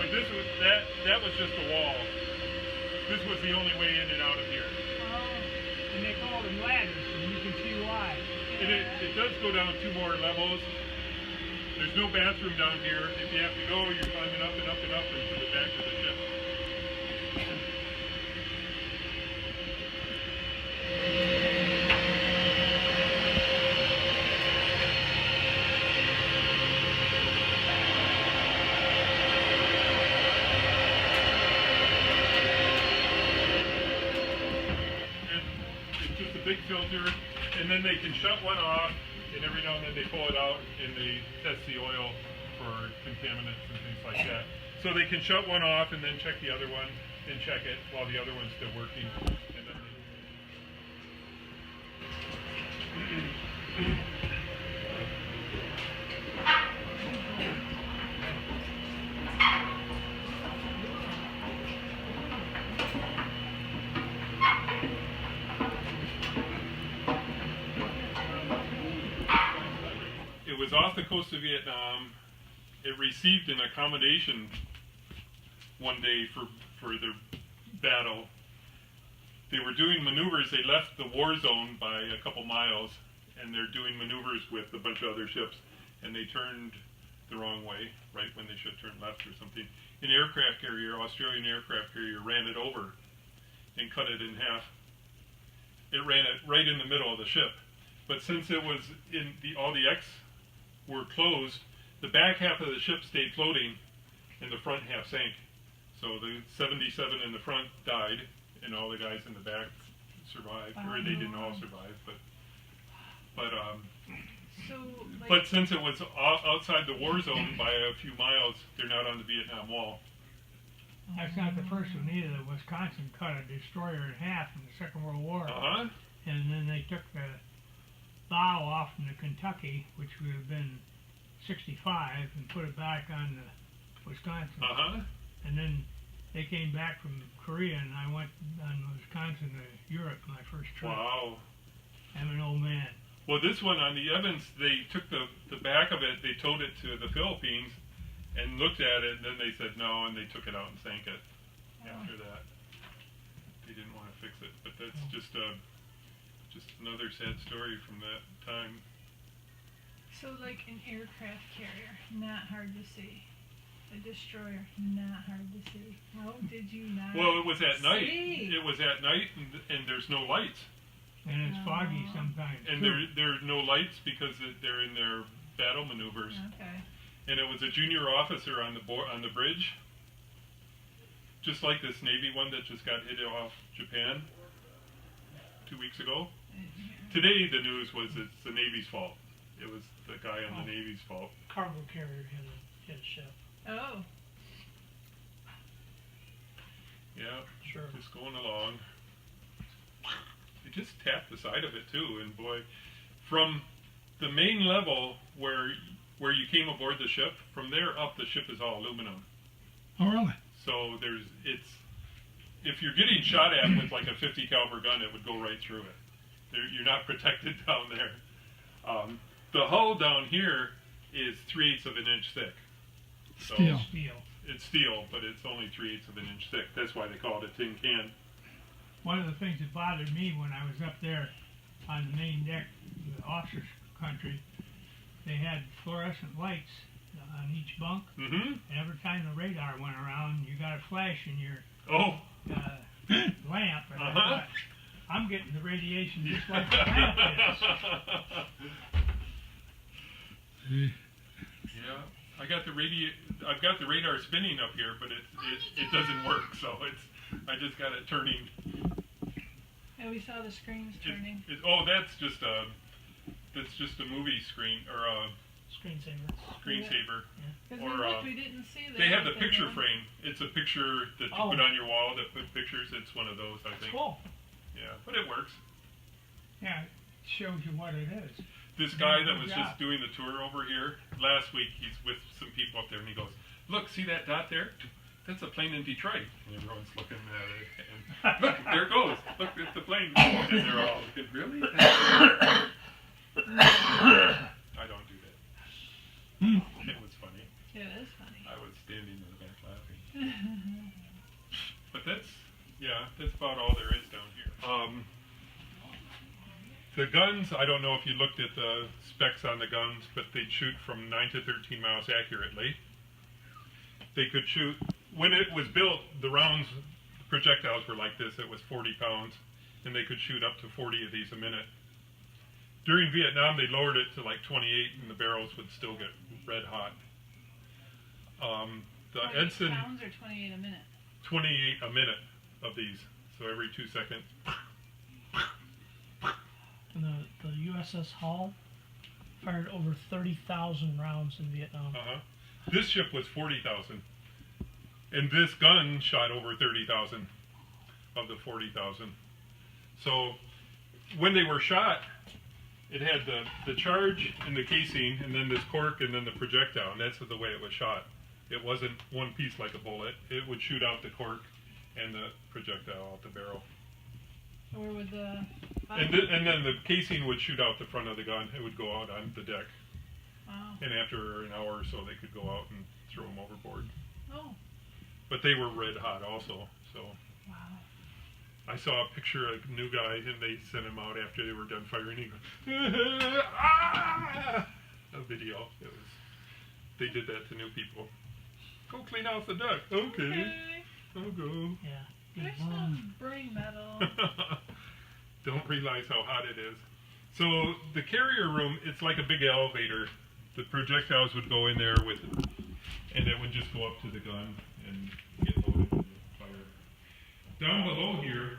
But this was that was just a wall. This was the only way in and out of here. Oh. And they call them ladders, and you can see why. And it does go down 2 more levels. There's no bathroom down here. If you have to go, you're climbing up and up and up into the back of the ship. And it's just a big filter, and then they can shut one off, and every now and then they pull it out and they test the oil for contaminants and things like that. So they can shut one off and then check the other one and check it while the other one's still working. And then it was off the coast of Vietnam. It received an accommodation one day for their battle. They were doing maneuvers. They left the war zone by a couple miles, and they're doing maneuvers with a bunch of other ships, and they turned the wrong way, right when they should turn left or something. An aircraft carrier, Australian aircraft carrier, ran it over and cut it in half. It ran it right in the middle of the ship. But since it was in all the X were closed, the back half of the ship stayed floating and the front half sank. So the 77 in the front died and all the guys in the back survived. Or they didn't all survive, but So, like, but since it was outside the war zone by a few miles, they're not on the Vietnam Wall. That's not the first one either. Wisconsin cut a destroyer in half in the Second World War. Uh-huh. And then they took the bow off from the Kentucky, which would have been 65, and put it back on the Wisconsin. Uh-huh. And then they came back from Korea, and I went on Wisconsin to Europe my first trip. Wow. I'm an old man. Well, this one on the Evans, they took the back of it, they towed it to the Philippines and looked at it, and then they said no, and they took it out and sank it after that. They didn't want to fix it, but that's just another sad story from that time. so like an aircraft carrier, not hard to see. A destroyer, not hard to see. How did you not? Well, it was at night. see? It was at night, and there's no lights. And it's foggy sometimes. And there's no lights because they're in their battle maneuvers. Okay. And it was a junior officer on the bridge, just like this Navy one that just got hit off Japan 2 weeks ago. Today the news was it's the Navy's fault. It was the guy on the Navy's fault. Cargo carrier hit a ship. Oh. Yeah, Sure. just going along. They just tapped the side of it too, and boy, from the main level where you came aboard the ship, from there up the ship is all aluminum. Oh, really? So if you're getting shot at with like a 50 caliber gun, it would go right through it. You're not protected down there. The hull down here is 3/8 of an inch thick. So Steel. Steel. It's steel, but it's only 3/8 of an inch thick. That's why they call it a tin can. One of the things that bothered me when I was up there on the main deck, the officers' country, they had fluorescent lights on each bunk. Mm-hmm. And every time the radar went around, you got a flash in your Oh. lamp. And I Uh-huh. thought, I'm getting the radiation just like the lamp is. Yeah, I've got the radar spinning up here, but it doesn't work. So I just got it turning. Yeah, we saw the screens turning. That's just a movie screen or a Screensaver. screensaver. Because Or, we looked, we didn't see that. They have the picture frame. It's a picture that you Oh. put on your wall that put pictures. It's one of those, I think. Cool. Yeah, but it works. Yeah, it shows you what it is. This guy that Good was job. just doing the tour over here last week, he's with some people up there, and he goes, "Look, see that dot there? That's a plane in Detroit." And everyone's looking at it, and look, there it goes. Look, it's the plane. And they're all looking, really? I don't do that. It was funny. It is funny. I was standing in the back laughing. But that's about all there is down here. The guns, I don't know if you looked at the specs on the guns, but they'd shoot from 9 to 13 miles accurately. They could shoot, when it was built, the rounds, projectiles were like this, it was 40 pounds, and they could shoot up to 40 of these a minute. During Vietnam, they lowered it to like 28, and the barrels would still get red hot. The 28 Edson, pounds or 28 a minute? 28 a minute of these, so every 2 seconds. And the USS Hull fired over 30,000 rounds in Vietnam. This ship was 40,000, and this gun shot over 30,000 of the 40,000. So when they were shot, it had the charge in the casing, and then this cork, and then the projectile, and that's the way it was shot. It wasn't one piece like a bullet. It would shoot out the cork and the projectile out the barrel. Or with the... And then the casing would shoot out the front of the gun. It would go out on the deck. Wow. And after an hour or so, they could go out and throw them overboard. Oh, But they were red hot also. So wow. I saw a picture of a new guy, and they sent him out after they were done firing. He goes, ah! A video. They did that to new people. Go clean out the deck. Okay. I'll go. Yeah. There's some brain metal. Don't realize how hot it is. So the carrier room, it's like a big elevator. The projectiles would go in there and it would just go up to the gun and get loaded and fired. Down below here,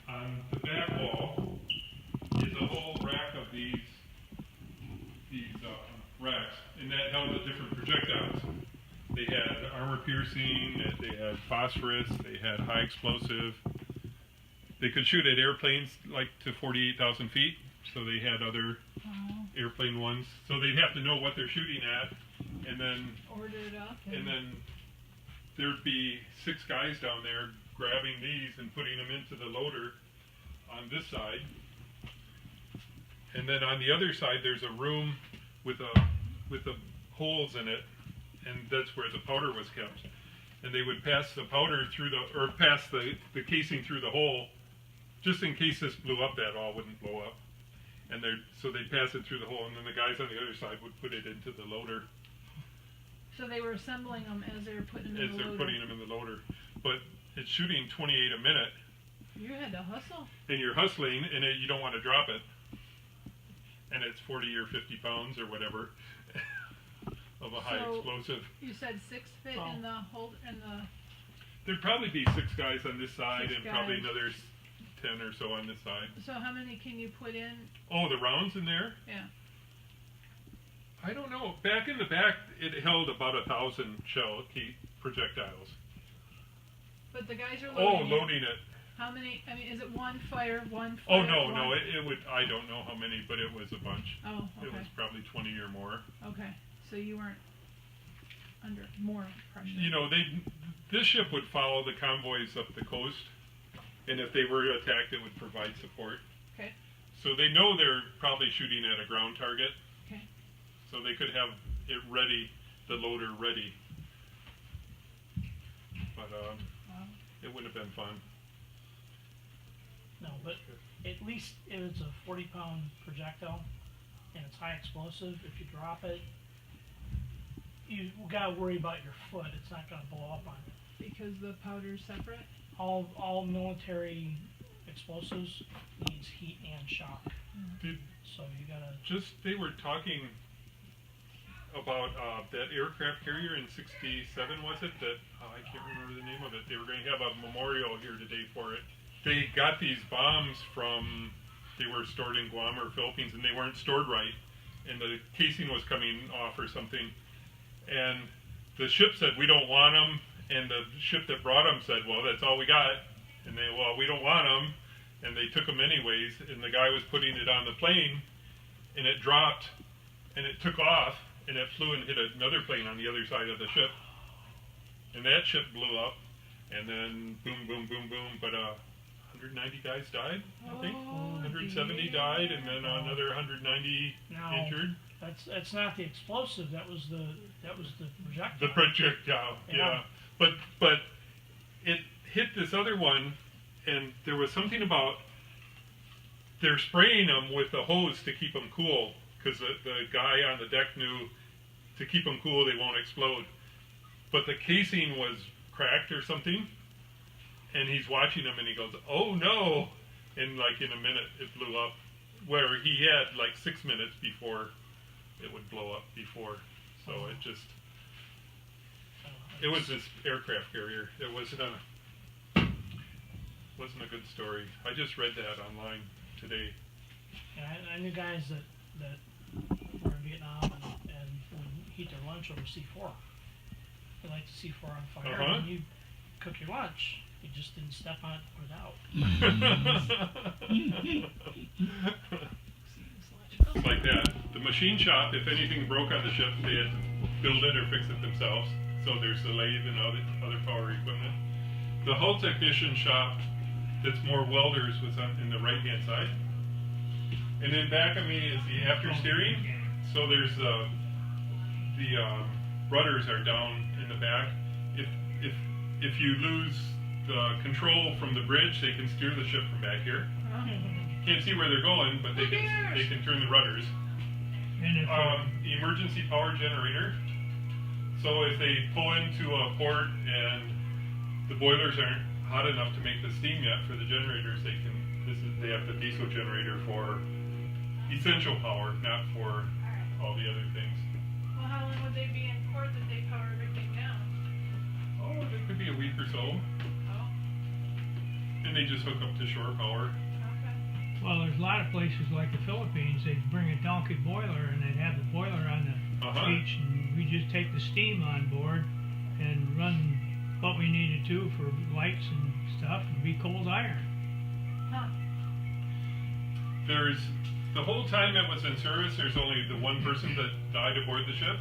on the back wall, is a whole rack of these racks, and that held the different projectiles. They had armor piercing, they had phosphorus, they had high explosive. They could shoot at airplanes like to 48,000 feet, so they had other airplane ones. So they'd have to know what they're shooting at, and then Order it up. and then there'd be 6 guys down there grabbing these and putting them into the loader on this side. And then on the other side, there's a room with the holes in it, and that's where the powder was kept. And they would pass the powder through pass the casing through the hole, just in case this blew up, that all wouldn't blow up. And so they'd pass it through the hole, and then the guys on the other side would put it into the loader. So they were assembling them as they were putting them in As the they're loader. putting them in the loader. But it's shooting 28 a minute, You had to hustle. and you're hustling, and you don't want to drop it. And it's 40 or 50 pounds or whatever of a high So- explosive. You said 6 fit Oh. in the hold in the. There'd probably be 6 guys on this side 6 and probably guys. another 10 or so on this side. So how many can you put in? Oh, the rounds in there? Yeah. I don't know. Back in the back, it held about 1,000 shell projectiles. But the guys are Oh, loading. loading it. How many? I mean, is it one fire, one Oh, fire? no, one? no. It would. I don't know how many, but it was a bunch. Oh, It okay. was probably 20 or more. Okay. So you weren't under more pressure. You know, this ship would follow the convoys up the coast, and if they were attacked, it would provide support. Okay. So they know they're probably shooting at a ground target. Okay. So they could have it ready, the loader ready. But Wow. it would have been fun. No, but at least if it's a 40-pound projectile and it's high explosive, if you drop it, you gotta worry about your foot. It's not gonna blow up on you. Because the powder's separate? All military explosives needs heat and shock. Did, So you gotta. they were talking about that aircraft carrier in '67, was it? That I can't remember the name of it. They were going to have a memorial here today for it. They got these bombs from, they were stored in Guam or Philippines, and they weren't stored right, and the casing was coming off or something. And the ship said, we don't want them, and the ship that brought them said, well, that's all we got. And they, well, we don't want them, and they took them anyways. And the guy was putting it on the plane, and it dropped, and it took off, and it flew and hit another plane on the other side of the ship. And that ship blew up, and then boom, boom, boom, boom. But 190 guys died, I think. 170 died, and then another 190 Now, injured. That's not the explosive. That was the projectile. The projectile, yeah. But it hit this other one, and there was something about they're spraying them with a hose to keep them cool, because the guy on the deck knew to keep them cool they won't explode. But the casing was cracked or something, and he's watching them, and he goes, "Oh no!" And like in a minute, it blew up. Where he had like 6 minutes before it would blow up before. So it just, it was this aircraft carrier. It wasn't a good story. I just read that online today. Yeah, I knew guys that were in Vietnam and would eat their lunch over C4. They like the C4 on fire. Uh-huh. And you cook your lunch. You just didn't step on it to put it out. It's like that. The machine shop, if anything broke on the ship, they had to build it or fix it themselves. So there's the lathe and other power equipment. The hull technician shop, that's more welders, was in the right-hand side. And then back of me is the after steering. So there's the rudders are down in the back. If you lose the control from the bridge, they can steer the ship from back here. Can't see where they're going, but they can turn the rudders. And if The emergency power generator. So if they pull into a port and the boilers aren't hot enough to make the steam yet for the generators, they have the diesel generator for essential power, not for all the other things. Well, how long would they be in port that they power everything down? Oh, it could be a week or so. Oh, And they just hook up to shore power. okay. well, there's a lot of places like the Philippines, they bring a donkey boiler and they'd have the boiler on the beach, and we just take the steam on board and run what we needed to for lights and stuff, and be cold iron. Huh. There's the whole time it was in service, there's only the one person that died aboard the ship.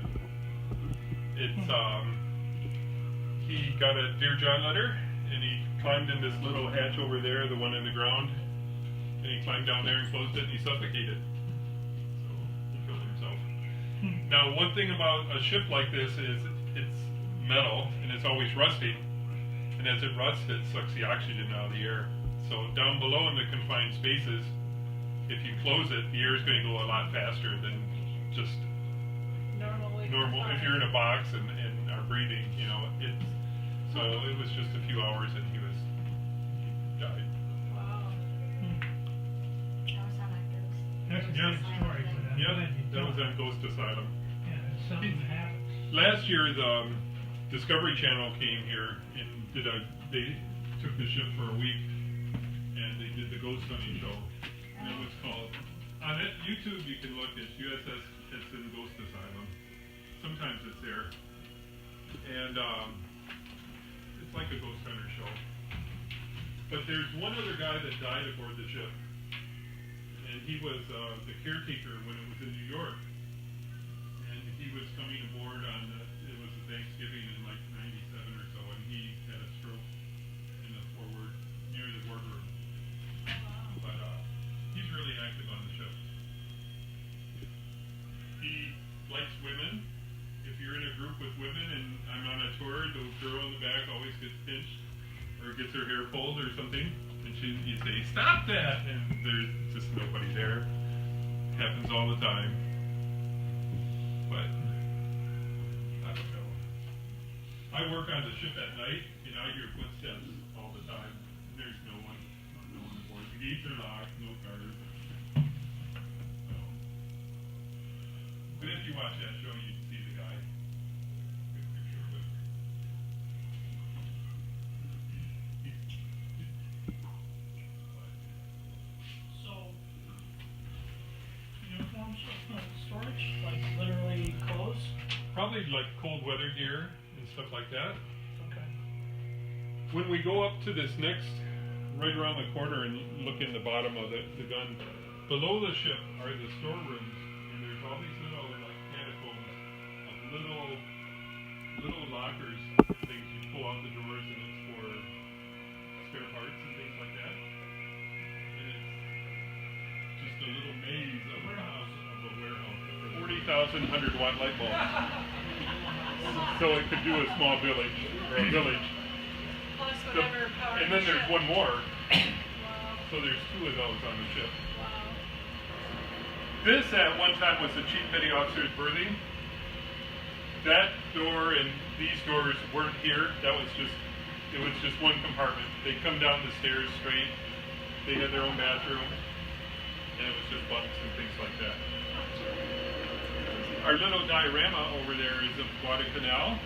It's he got a Dear John letter, and he climbed in this little hatch over there, the one in the ground, and he climbed down there and closed it, and he suffocated. So he killed himself. Now, one thing about a ship like this is it's metal, and it's always rusting, and as it rusts, it sucks the oxygen out of the air. So down below in the confined spaces, if you close it, the air is going to go a lot faster than just normal. If you're in a box and are breathing, so it was just a few hours and he died. Wow. That was on that ghost. That's a Yeah. good story, but I'm Yep, glad you that was told it. on Ghost Asylum. Yeah, it's something that happens. Last year, the Discovery Channel came here and they took the ship for a week and they did the ghost hunting show. And it was called, on YouTube you can look at USS Edson Ghost Asylum. Sometimes it's there. And it's like a ghost hunter show. But there's one other guy that died aboard the ship. And he was the caretaker when it was in New York. And he was coming aboard it was a Thanksgiving in like 97 or so, and he had a stroke in the forward, near the wardroom. But he's really active on the ship. He likes women. If you're in a group with women and I'm on a tour, the girl in the back always gets pinched or gets her hair pulled or something, and you say, "Stop that!" and there's just nobody there. Happens all the time. But I don't know. I work on the ship at night, and I hear footsteps all the time. And there's no one aboard. The gates are locked, no guards. So. But if you watch that show, you'd see the guy. Good picture of it. So, uniforms, storage, like literally clothes? Probably like cold weather gear and stuff like that. Okay. When we go up to this next, right around the corner and look in the bottom of the gun, below the ship are the storerooms, and there's all these little like catacombs of little lockers, things you pull out the drawers, and it's for spare parts and things like that. And it's just a little maze of a warehouse. 40,000 100-watt light bulbs. So it could do a small village or a village. Plus whatever power. And then the there's ship. one more. Wow. So there's 2 of those on the ship. Wow. This at one time was the chief petty officer's berthing. That door and these doors weren't here. It was just one compartment. They come down the stairs straight. They had their own bathroom, and it was just bunks and things like that. Our little diorama over there is of Guadalcanal.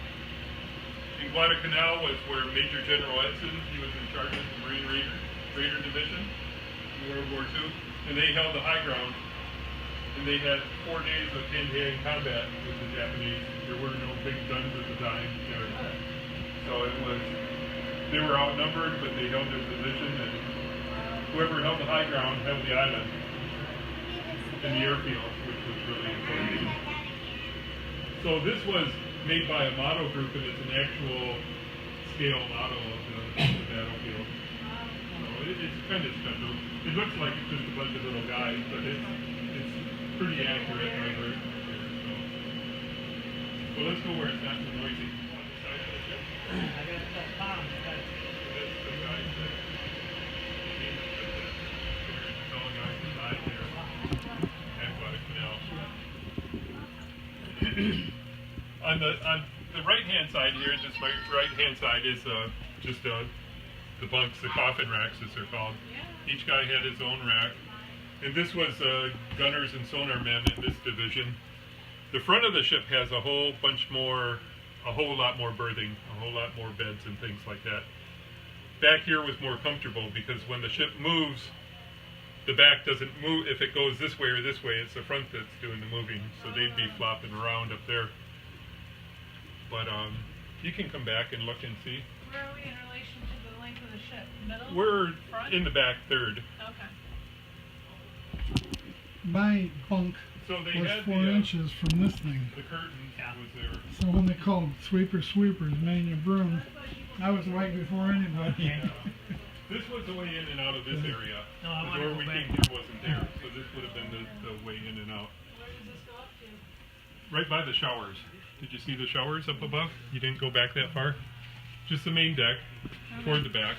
And Guadalcanal was where Major General Edson, he was in charge of the Marine Raider Division in World War II, and they held the high ground. And they had 4 days of hand-to-hand combat with the Japanese. There were no big guns at the time. So they were outnumbered, but they held their position, and whoever held the high ground held the island and the airfield, which was really important. So this was made by a model group, and it's an actual scale model of the battlefield. So it's kind of special. It looks like it's just a bunch of little guys, but it's pretty accurate right here. So let's go where it's not so noisy. I got that bomb. On the right-hand side here, just my right-hand side is just the bunks, the coffin racks, as they're called. Each guy had his own rack, and this was gunners and sonar men in this division. The front of the ship has a whole lot more berthing, a whole lot more beds and things like that. Back here was more comfortable because when the ship moves, the back doesn't move. If it goes this way or this way, it's the front that's doing the moving. So they'd be flopping around up there. But you can come back and look and see. Where are we in relation to the length of the ship? Middle? We're Front? in the back third. Okay. My bunk So they was had 4 inches from this thing. the curtain was there. So when they called sweepers, man your broom, I was right before anybody. This was the way in and out of this area. No, I The wanna door go we back. came through wasn't there, so this would have been the way in and out. Where does this go up to? Right by the showers. Did you see the showers up above? You didn't go back that far? Just the main deck, toward the back.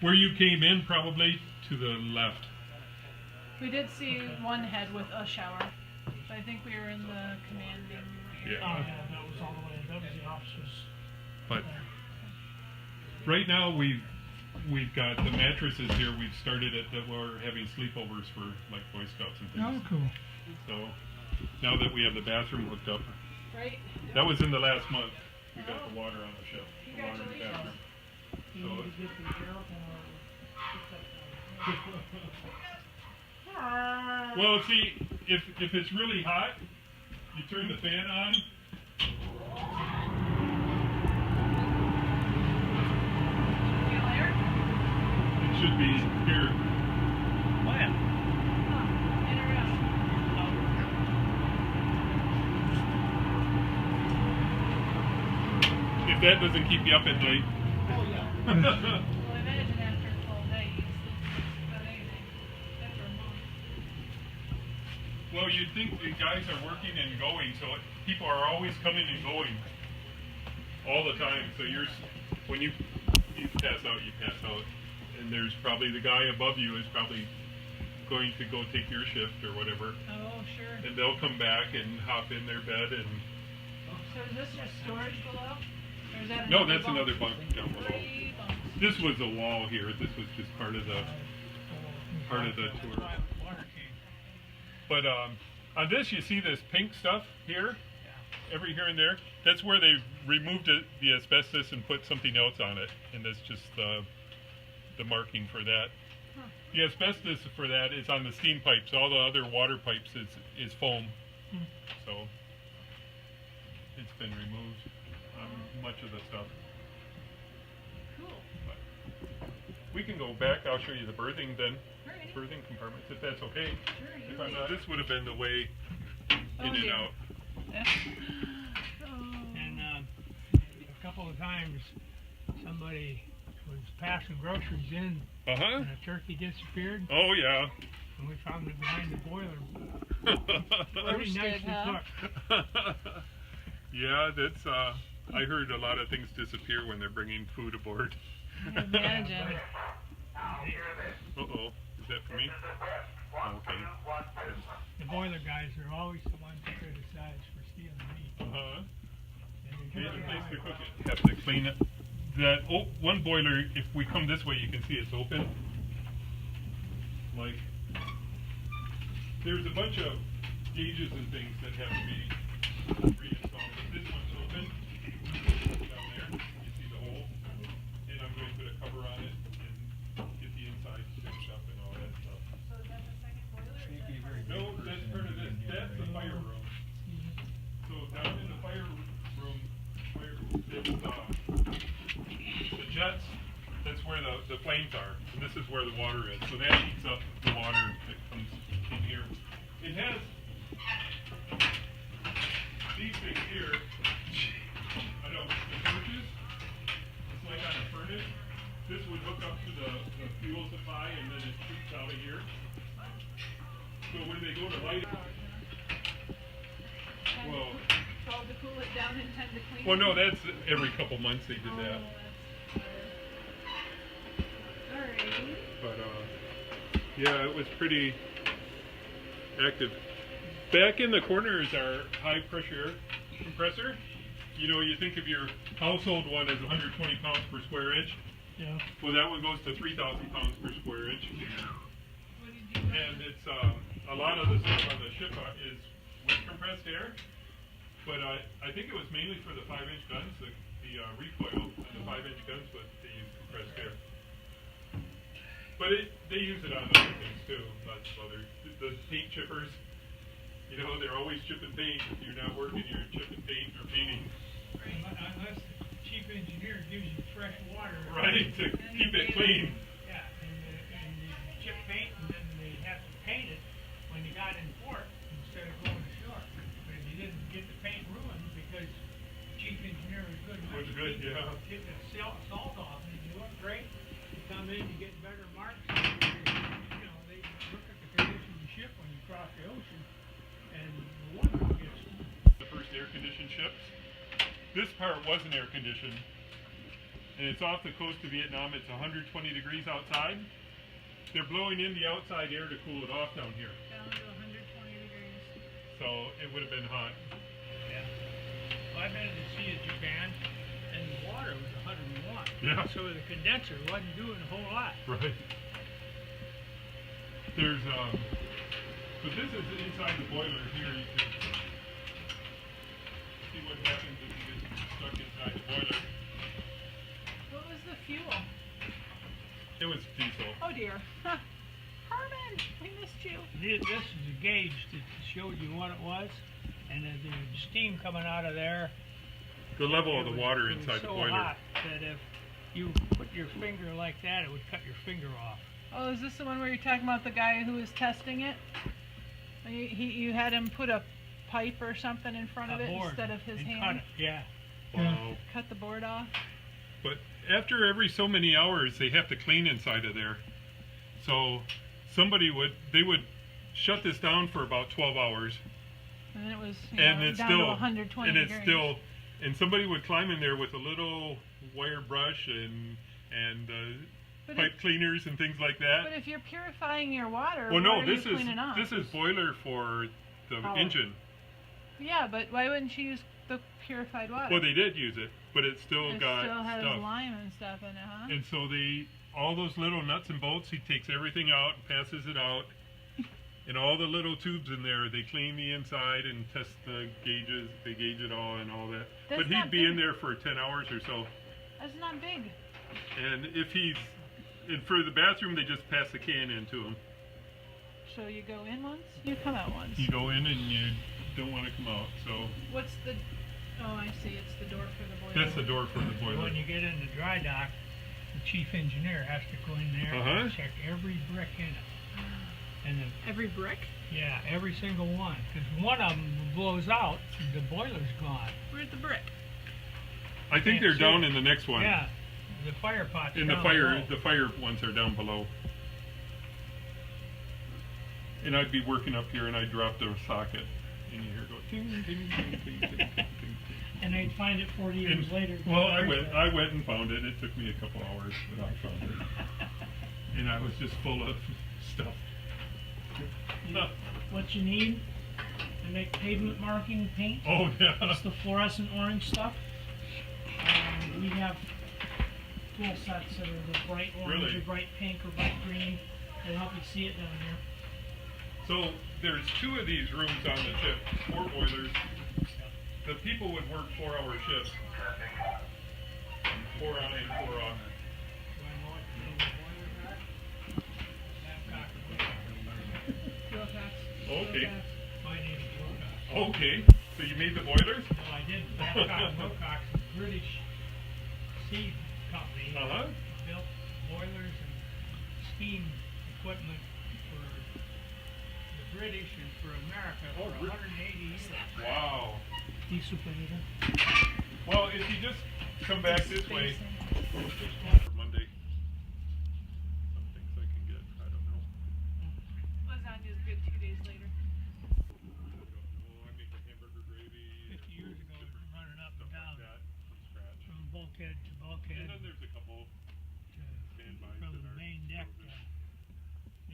Where you came in, probably to the left. We did see one head with a shower. So I think we were in the commanding area. Oh, Yeah. yeah, that was all the way. That was the officers. But right now we've got the mattresses here. We've started it that we're having sleepovers for like Boy Scouts and Oh, things. cool. So now that we have the bathroom hooked up, Right? that was in the last month. We got the water on the ship. The water in the bathroom. You So need to get the girl well, see, if it's really hot, you turn the fan on. Feel air? It should be here. When? In or out? If that doesn't keep you up at night. Oh, yeah. Well, imagine after a full day, you sleep about anything. After a month. Well, you'd think the guys are working and going, so people are always coming and going all the time. So when you pass out, you pass out. and there's probably the guy above you is probably going to go take your shift or whatever, Oh, sure. and they'll come back and hop in their bed and. So is this just storage below? Or is that No, another that's bunk? another bunk down below. 3 bunks. This was a wall here. This was just part of the tour. But on this, you see this pink stuff here, every here and there. That's where they removed the asbestos and put something else on it, and that's just the marking for that. Huh. The asbestos for that is on the steam pipes. All the other water pipes is foam, so it's been removed on much of the stuff. Cool. But we can go back. I'll show you the berthing then. Alrighty. Berthing compartments, if that's okay. Sure, you If I'm lead. not, this would have been the way Oh, in and dear. out. And a couple of times somebody was passing groceries in Uh-huh. and a turkey disappeared, Oh, yeah. and we found it behind the boiler. Pretty Roasted, nicely huh? cooked. Yeah, that's, I heard a lot of things disappear when they're bringing food aboard. I imagine. Uh-oh. Is that for me? Oh, okay. The boiler guys are always the ones criticized for stealing meat. Uh-huh. And Here's they a do place it to right cook it. Have to clean it. That one boiler, if we come this way, you can see it's open. Like, there's a bunch of gauges and things that have to be reinstalled. But this one's open. Down there, you see the hole. And I'm going to put a cover on it and get the inside fixed up and all that stuff. So is that the second boiler? Or is that No, that's part of this. That's the fire room. So down in the fire room, it's the jets. That's where the flames are, and this is where the water is. So that heats up the water that comes in here. It has these things here. I know the torches. It's like on a furnace. This would hook up to the fuel supply, and then it shoots out of here. So when they go to light it, 10 well, 12 to cool it down and 10 to clean well, it? no, that's every couple months they did that. Alrighty. But yeah, it was pretty active. Back in the corner is our high pressure compressor. You know, you think of your household one as 120 pounds per square inch. Yeah. Well, that one goes to 3,000 pounds per square inch. And it's a lot of the stuff on the ship is with compressed air. But I think it was mainly for the 5-inch guns, the recoil on the 5-inch guns, but they use compressed air. But they use it on other things too, lots of other, the paint chippers, you know, they're always chipping paint. If you're not working, you're chipping paint or painting. Unless the chief engineer gives you fresh water. Right, to keep it clean. Yeah, and you chip paint, and then they have to paint it when you got in port instead of going ashore. But if you didn't get the paint ruined because the chief engineer was good enough Was to good, keep yeah. get the salt off, and you look great, you come in, you get better marks. You know, they look at the condition of the ship when you cross the ocean, and the water gets. The first air-conditioned ships. This part wasn't air-conditioned. And it's off the coast of Vietnam. It's 120 degrees outside. They're blowing in the outside air to cool it off down here. Down to 120 degrees. So it would have been hot. Yeah. Well, I've been to the Sea of Japan, and the water was 101. Yeah. So the condenser wasn't doing a whole lot. Right. There's but this is inside the boiler here. You can see what happens if you get stuck inside the boiler. What was the fuel? It was diesel. Oh dear. Herman, we missed you. This is a gauge that showed you what it was, and the steam coming out of there. The level of it the was- water it was inside the so boiler. hot that if you put your finger like that, it would cut your finger off. Oh, is this the one where you're talking about the guy who was testing it? You had him put a pipe or something in front of A it board, instead of his and hand? cut it, yeah. Wow. Cut the board off? But after every so many hours, they have to clean inside of there. So they would shut this down for about 12 hours. And it was And it's down still, to 120 and it's degrees. still, and somebody would climb in there with a little wire brush and But pipe cleaners and things like that. But if you're purifying your water, Well, no, what are this you is cleaning off? boiler for the Power. engine. Yeah, but why wouldn't you use the purified water? Well, they did use it, but it still it got still has stuff. lime and stuff in it, huh? And so all those little nuts and bolts, he takes everything out and passes it out. And all the little tubes in there, they clean the inside and test the gauges. They gauge it all and all that. That's But he'd not be in big. there for 10 hours or so. That's not big. And and for the bathroom, they just pass the can into him. So you go in once, you come out once. You go in and you don't want to come out. So What's the? Oh, I see. It's the door for the boiler. that's the door for the boiler. When you get in the dry dock, the chief engineer has to go in there and check every brick in it. And Every brick? yeah, every single one. Because one of them blows out, the boiler's gone. Where's the brick? I think they're down in the next one. Yeah, the fire pot's And the down fire below. ones are down below. And I'd be working up here and I'd drop the socket. And you hear go ting, ting, ting, ting, ting, ting, ting. And they'd find it 40 years And- later. Well, I went and found it. It took me a couple hours, but I found it. And I was just full of stuff. What you need to make pavement marking paint. Oh, yeah. It's the fluorescent orange stuff. We have tool sets that are the bright orange Really? or bright pink or bright green. They help you see it down here. So there's 2 of these rooms on the ship, 4 boilers. The people would work 4-hour shifts. 4 on and 4 off. Okay. My name is Wilcox. Okay. So you made the boilers? No, I didn't. Babcock Wilcox, a British seed company, built boilers and steam equipment for the British and for America for 180 years. Wow. Diesel Benita. Well, if you just come back this way, for Monday. Some things I can get. I don't know. Lasagna's good 2 days later. I make a hamburger gravy. 50 years ago, it was running up and Stuff down like that from scratch. from bulkhead to bulkhead And then there's a couple to, standbys from that the are main deck to frozen.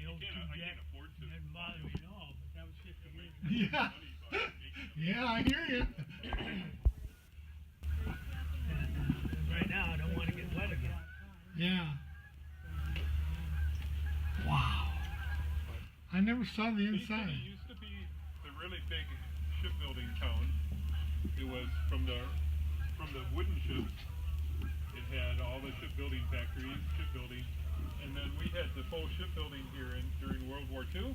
the old I two deck. can't afford to. It didn't bother me at all, but that was 50 years ago. Yeah. Yeah, I hear you. And right now, I don't want to get wet again. Yeah. Wow. I never saw the inside. It used to be the really big shipbuilding town. It was from the wooden ships. It had all the shipbuilding factories, and then we had the full shipbuilding here during World War II,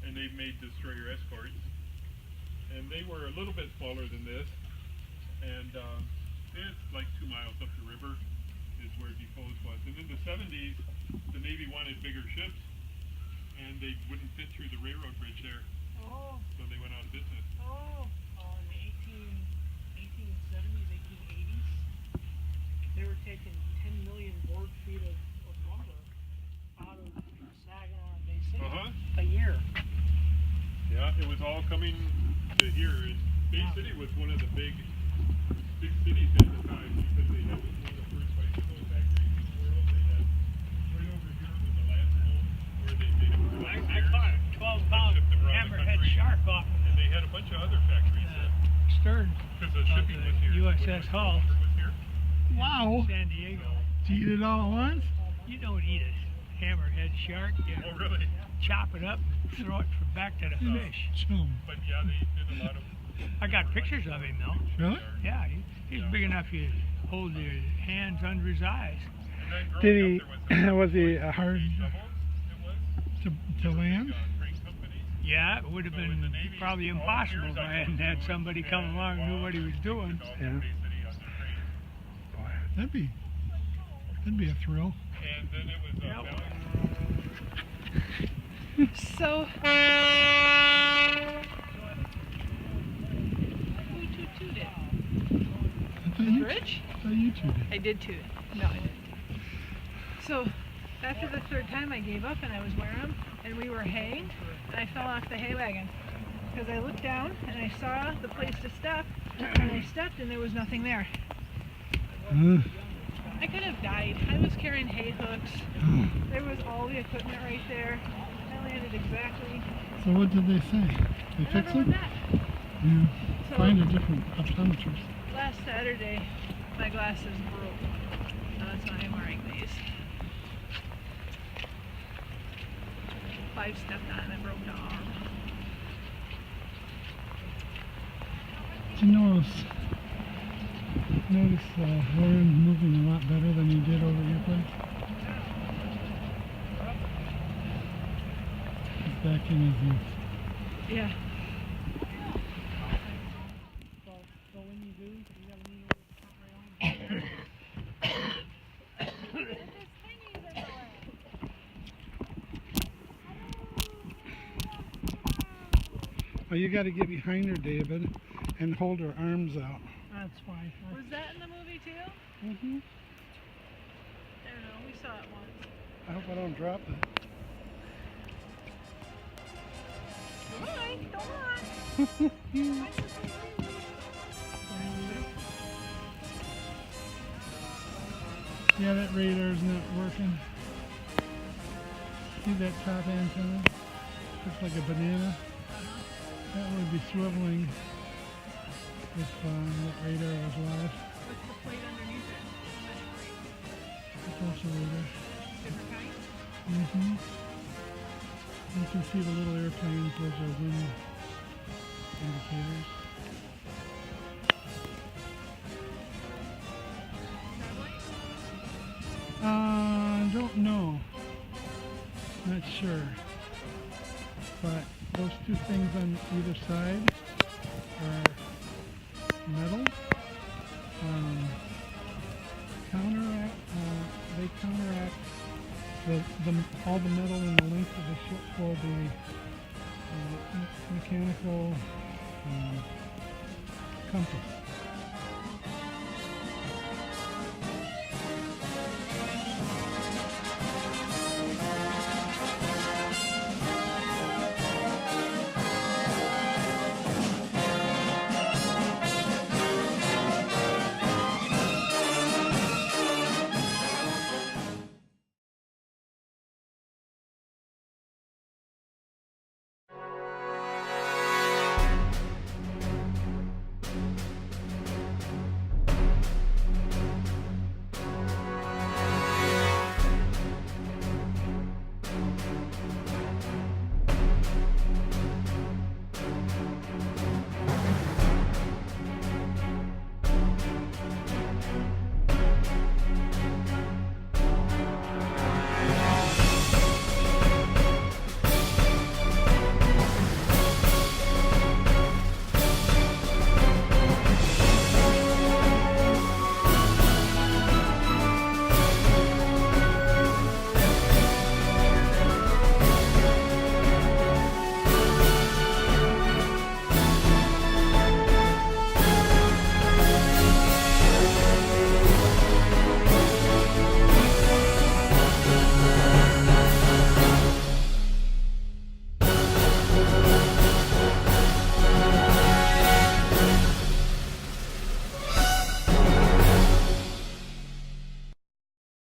and they made destroyer escorts, and they were a little bit smaller than this, and it's like 2 miles up the river is where Defoe's was. And in the 70s, the Navy wanted bigger ships, and they wouldn't fit through the railroad bridge there, Oh, so they went out of business. in the 1870s, 1880s, they were taking 10 million board feet of lumber out of Saginaw and Bay City a year. Yeah, it was all coming to here. And Bay City was one of the big cities at the time because they had one of the first bicycle factories in the world. They had right over here was the last home where they made them. I caught a 12-pound shipped them around the hammerhead country. shark off And they had a bunch of other factories stern because the of shipping was the here. USS Hull Was here. Wow. San Diego. Do you eat it all at once? You don't eat a hammerhead shark. You Oh, really? chop it up and throw it back to the fish. Chum. But yeah, they did a lot of. I got pictures of him though. Really? Yeah, he's big enough you hold your hands under his eyes. And then growing Did up, he, there was was he hard shovels. It was. to land? Crane companies. Yeah, it would have So in the been Navy, probably all the impossible years if I I hadn't was had doing, somebody come and along and knew what he was doing. Yeah. Yeah. Boy, that'd be a thrill. And then it was Yep. So, who toot it? I thought The you, bridge? I thought you two did. I did toot it. No, I didn't. So, after the third time I gave up and I was wearing them, and we were haying, and I fell off the hay wagon. Because I looked down and I saw the place to step, and I stepped and there was nothing there. I could have died. I was carrying hay hooks. There was all the equipment right there. I landed exactly. So what did they say? They I fix never it? went back. Yeah. So Find a different optometrist. last Saturday, my glasses broke. So that's why I'm wearing these. 5 stepped on and broke the arm. Did you notice Loren moving a lot better than he did over your place? He's back in his youth. Yeah. So when you do, you gotta lean over the front railing. Oh, you got to get behind her, David, and hold her arms out. That's fine. Was that in the movie too? Mm-hmm. I don't know. We saw it once. I hope I don't drop it. Come on. Yeah, that radar's not working. See that top antenna? Looks like a banana. That would be swiveling if that radar was live. What's the plate underneath it? It's also radar. Different kind? Mm-hmm. You can see the little airplanes, those are wind indicators. Don't know. Not sure. But those two things on either side are metal. They counteract all the metal in the length of the ship for the mechanical compass.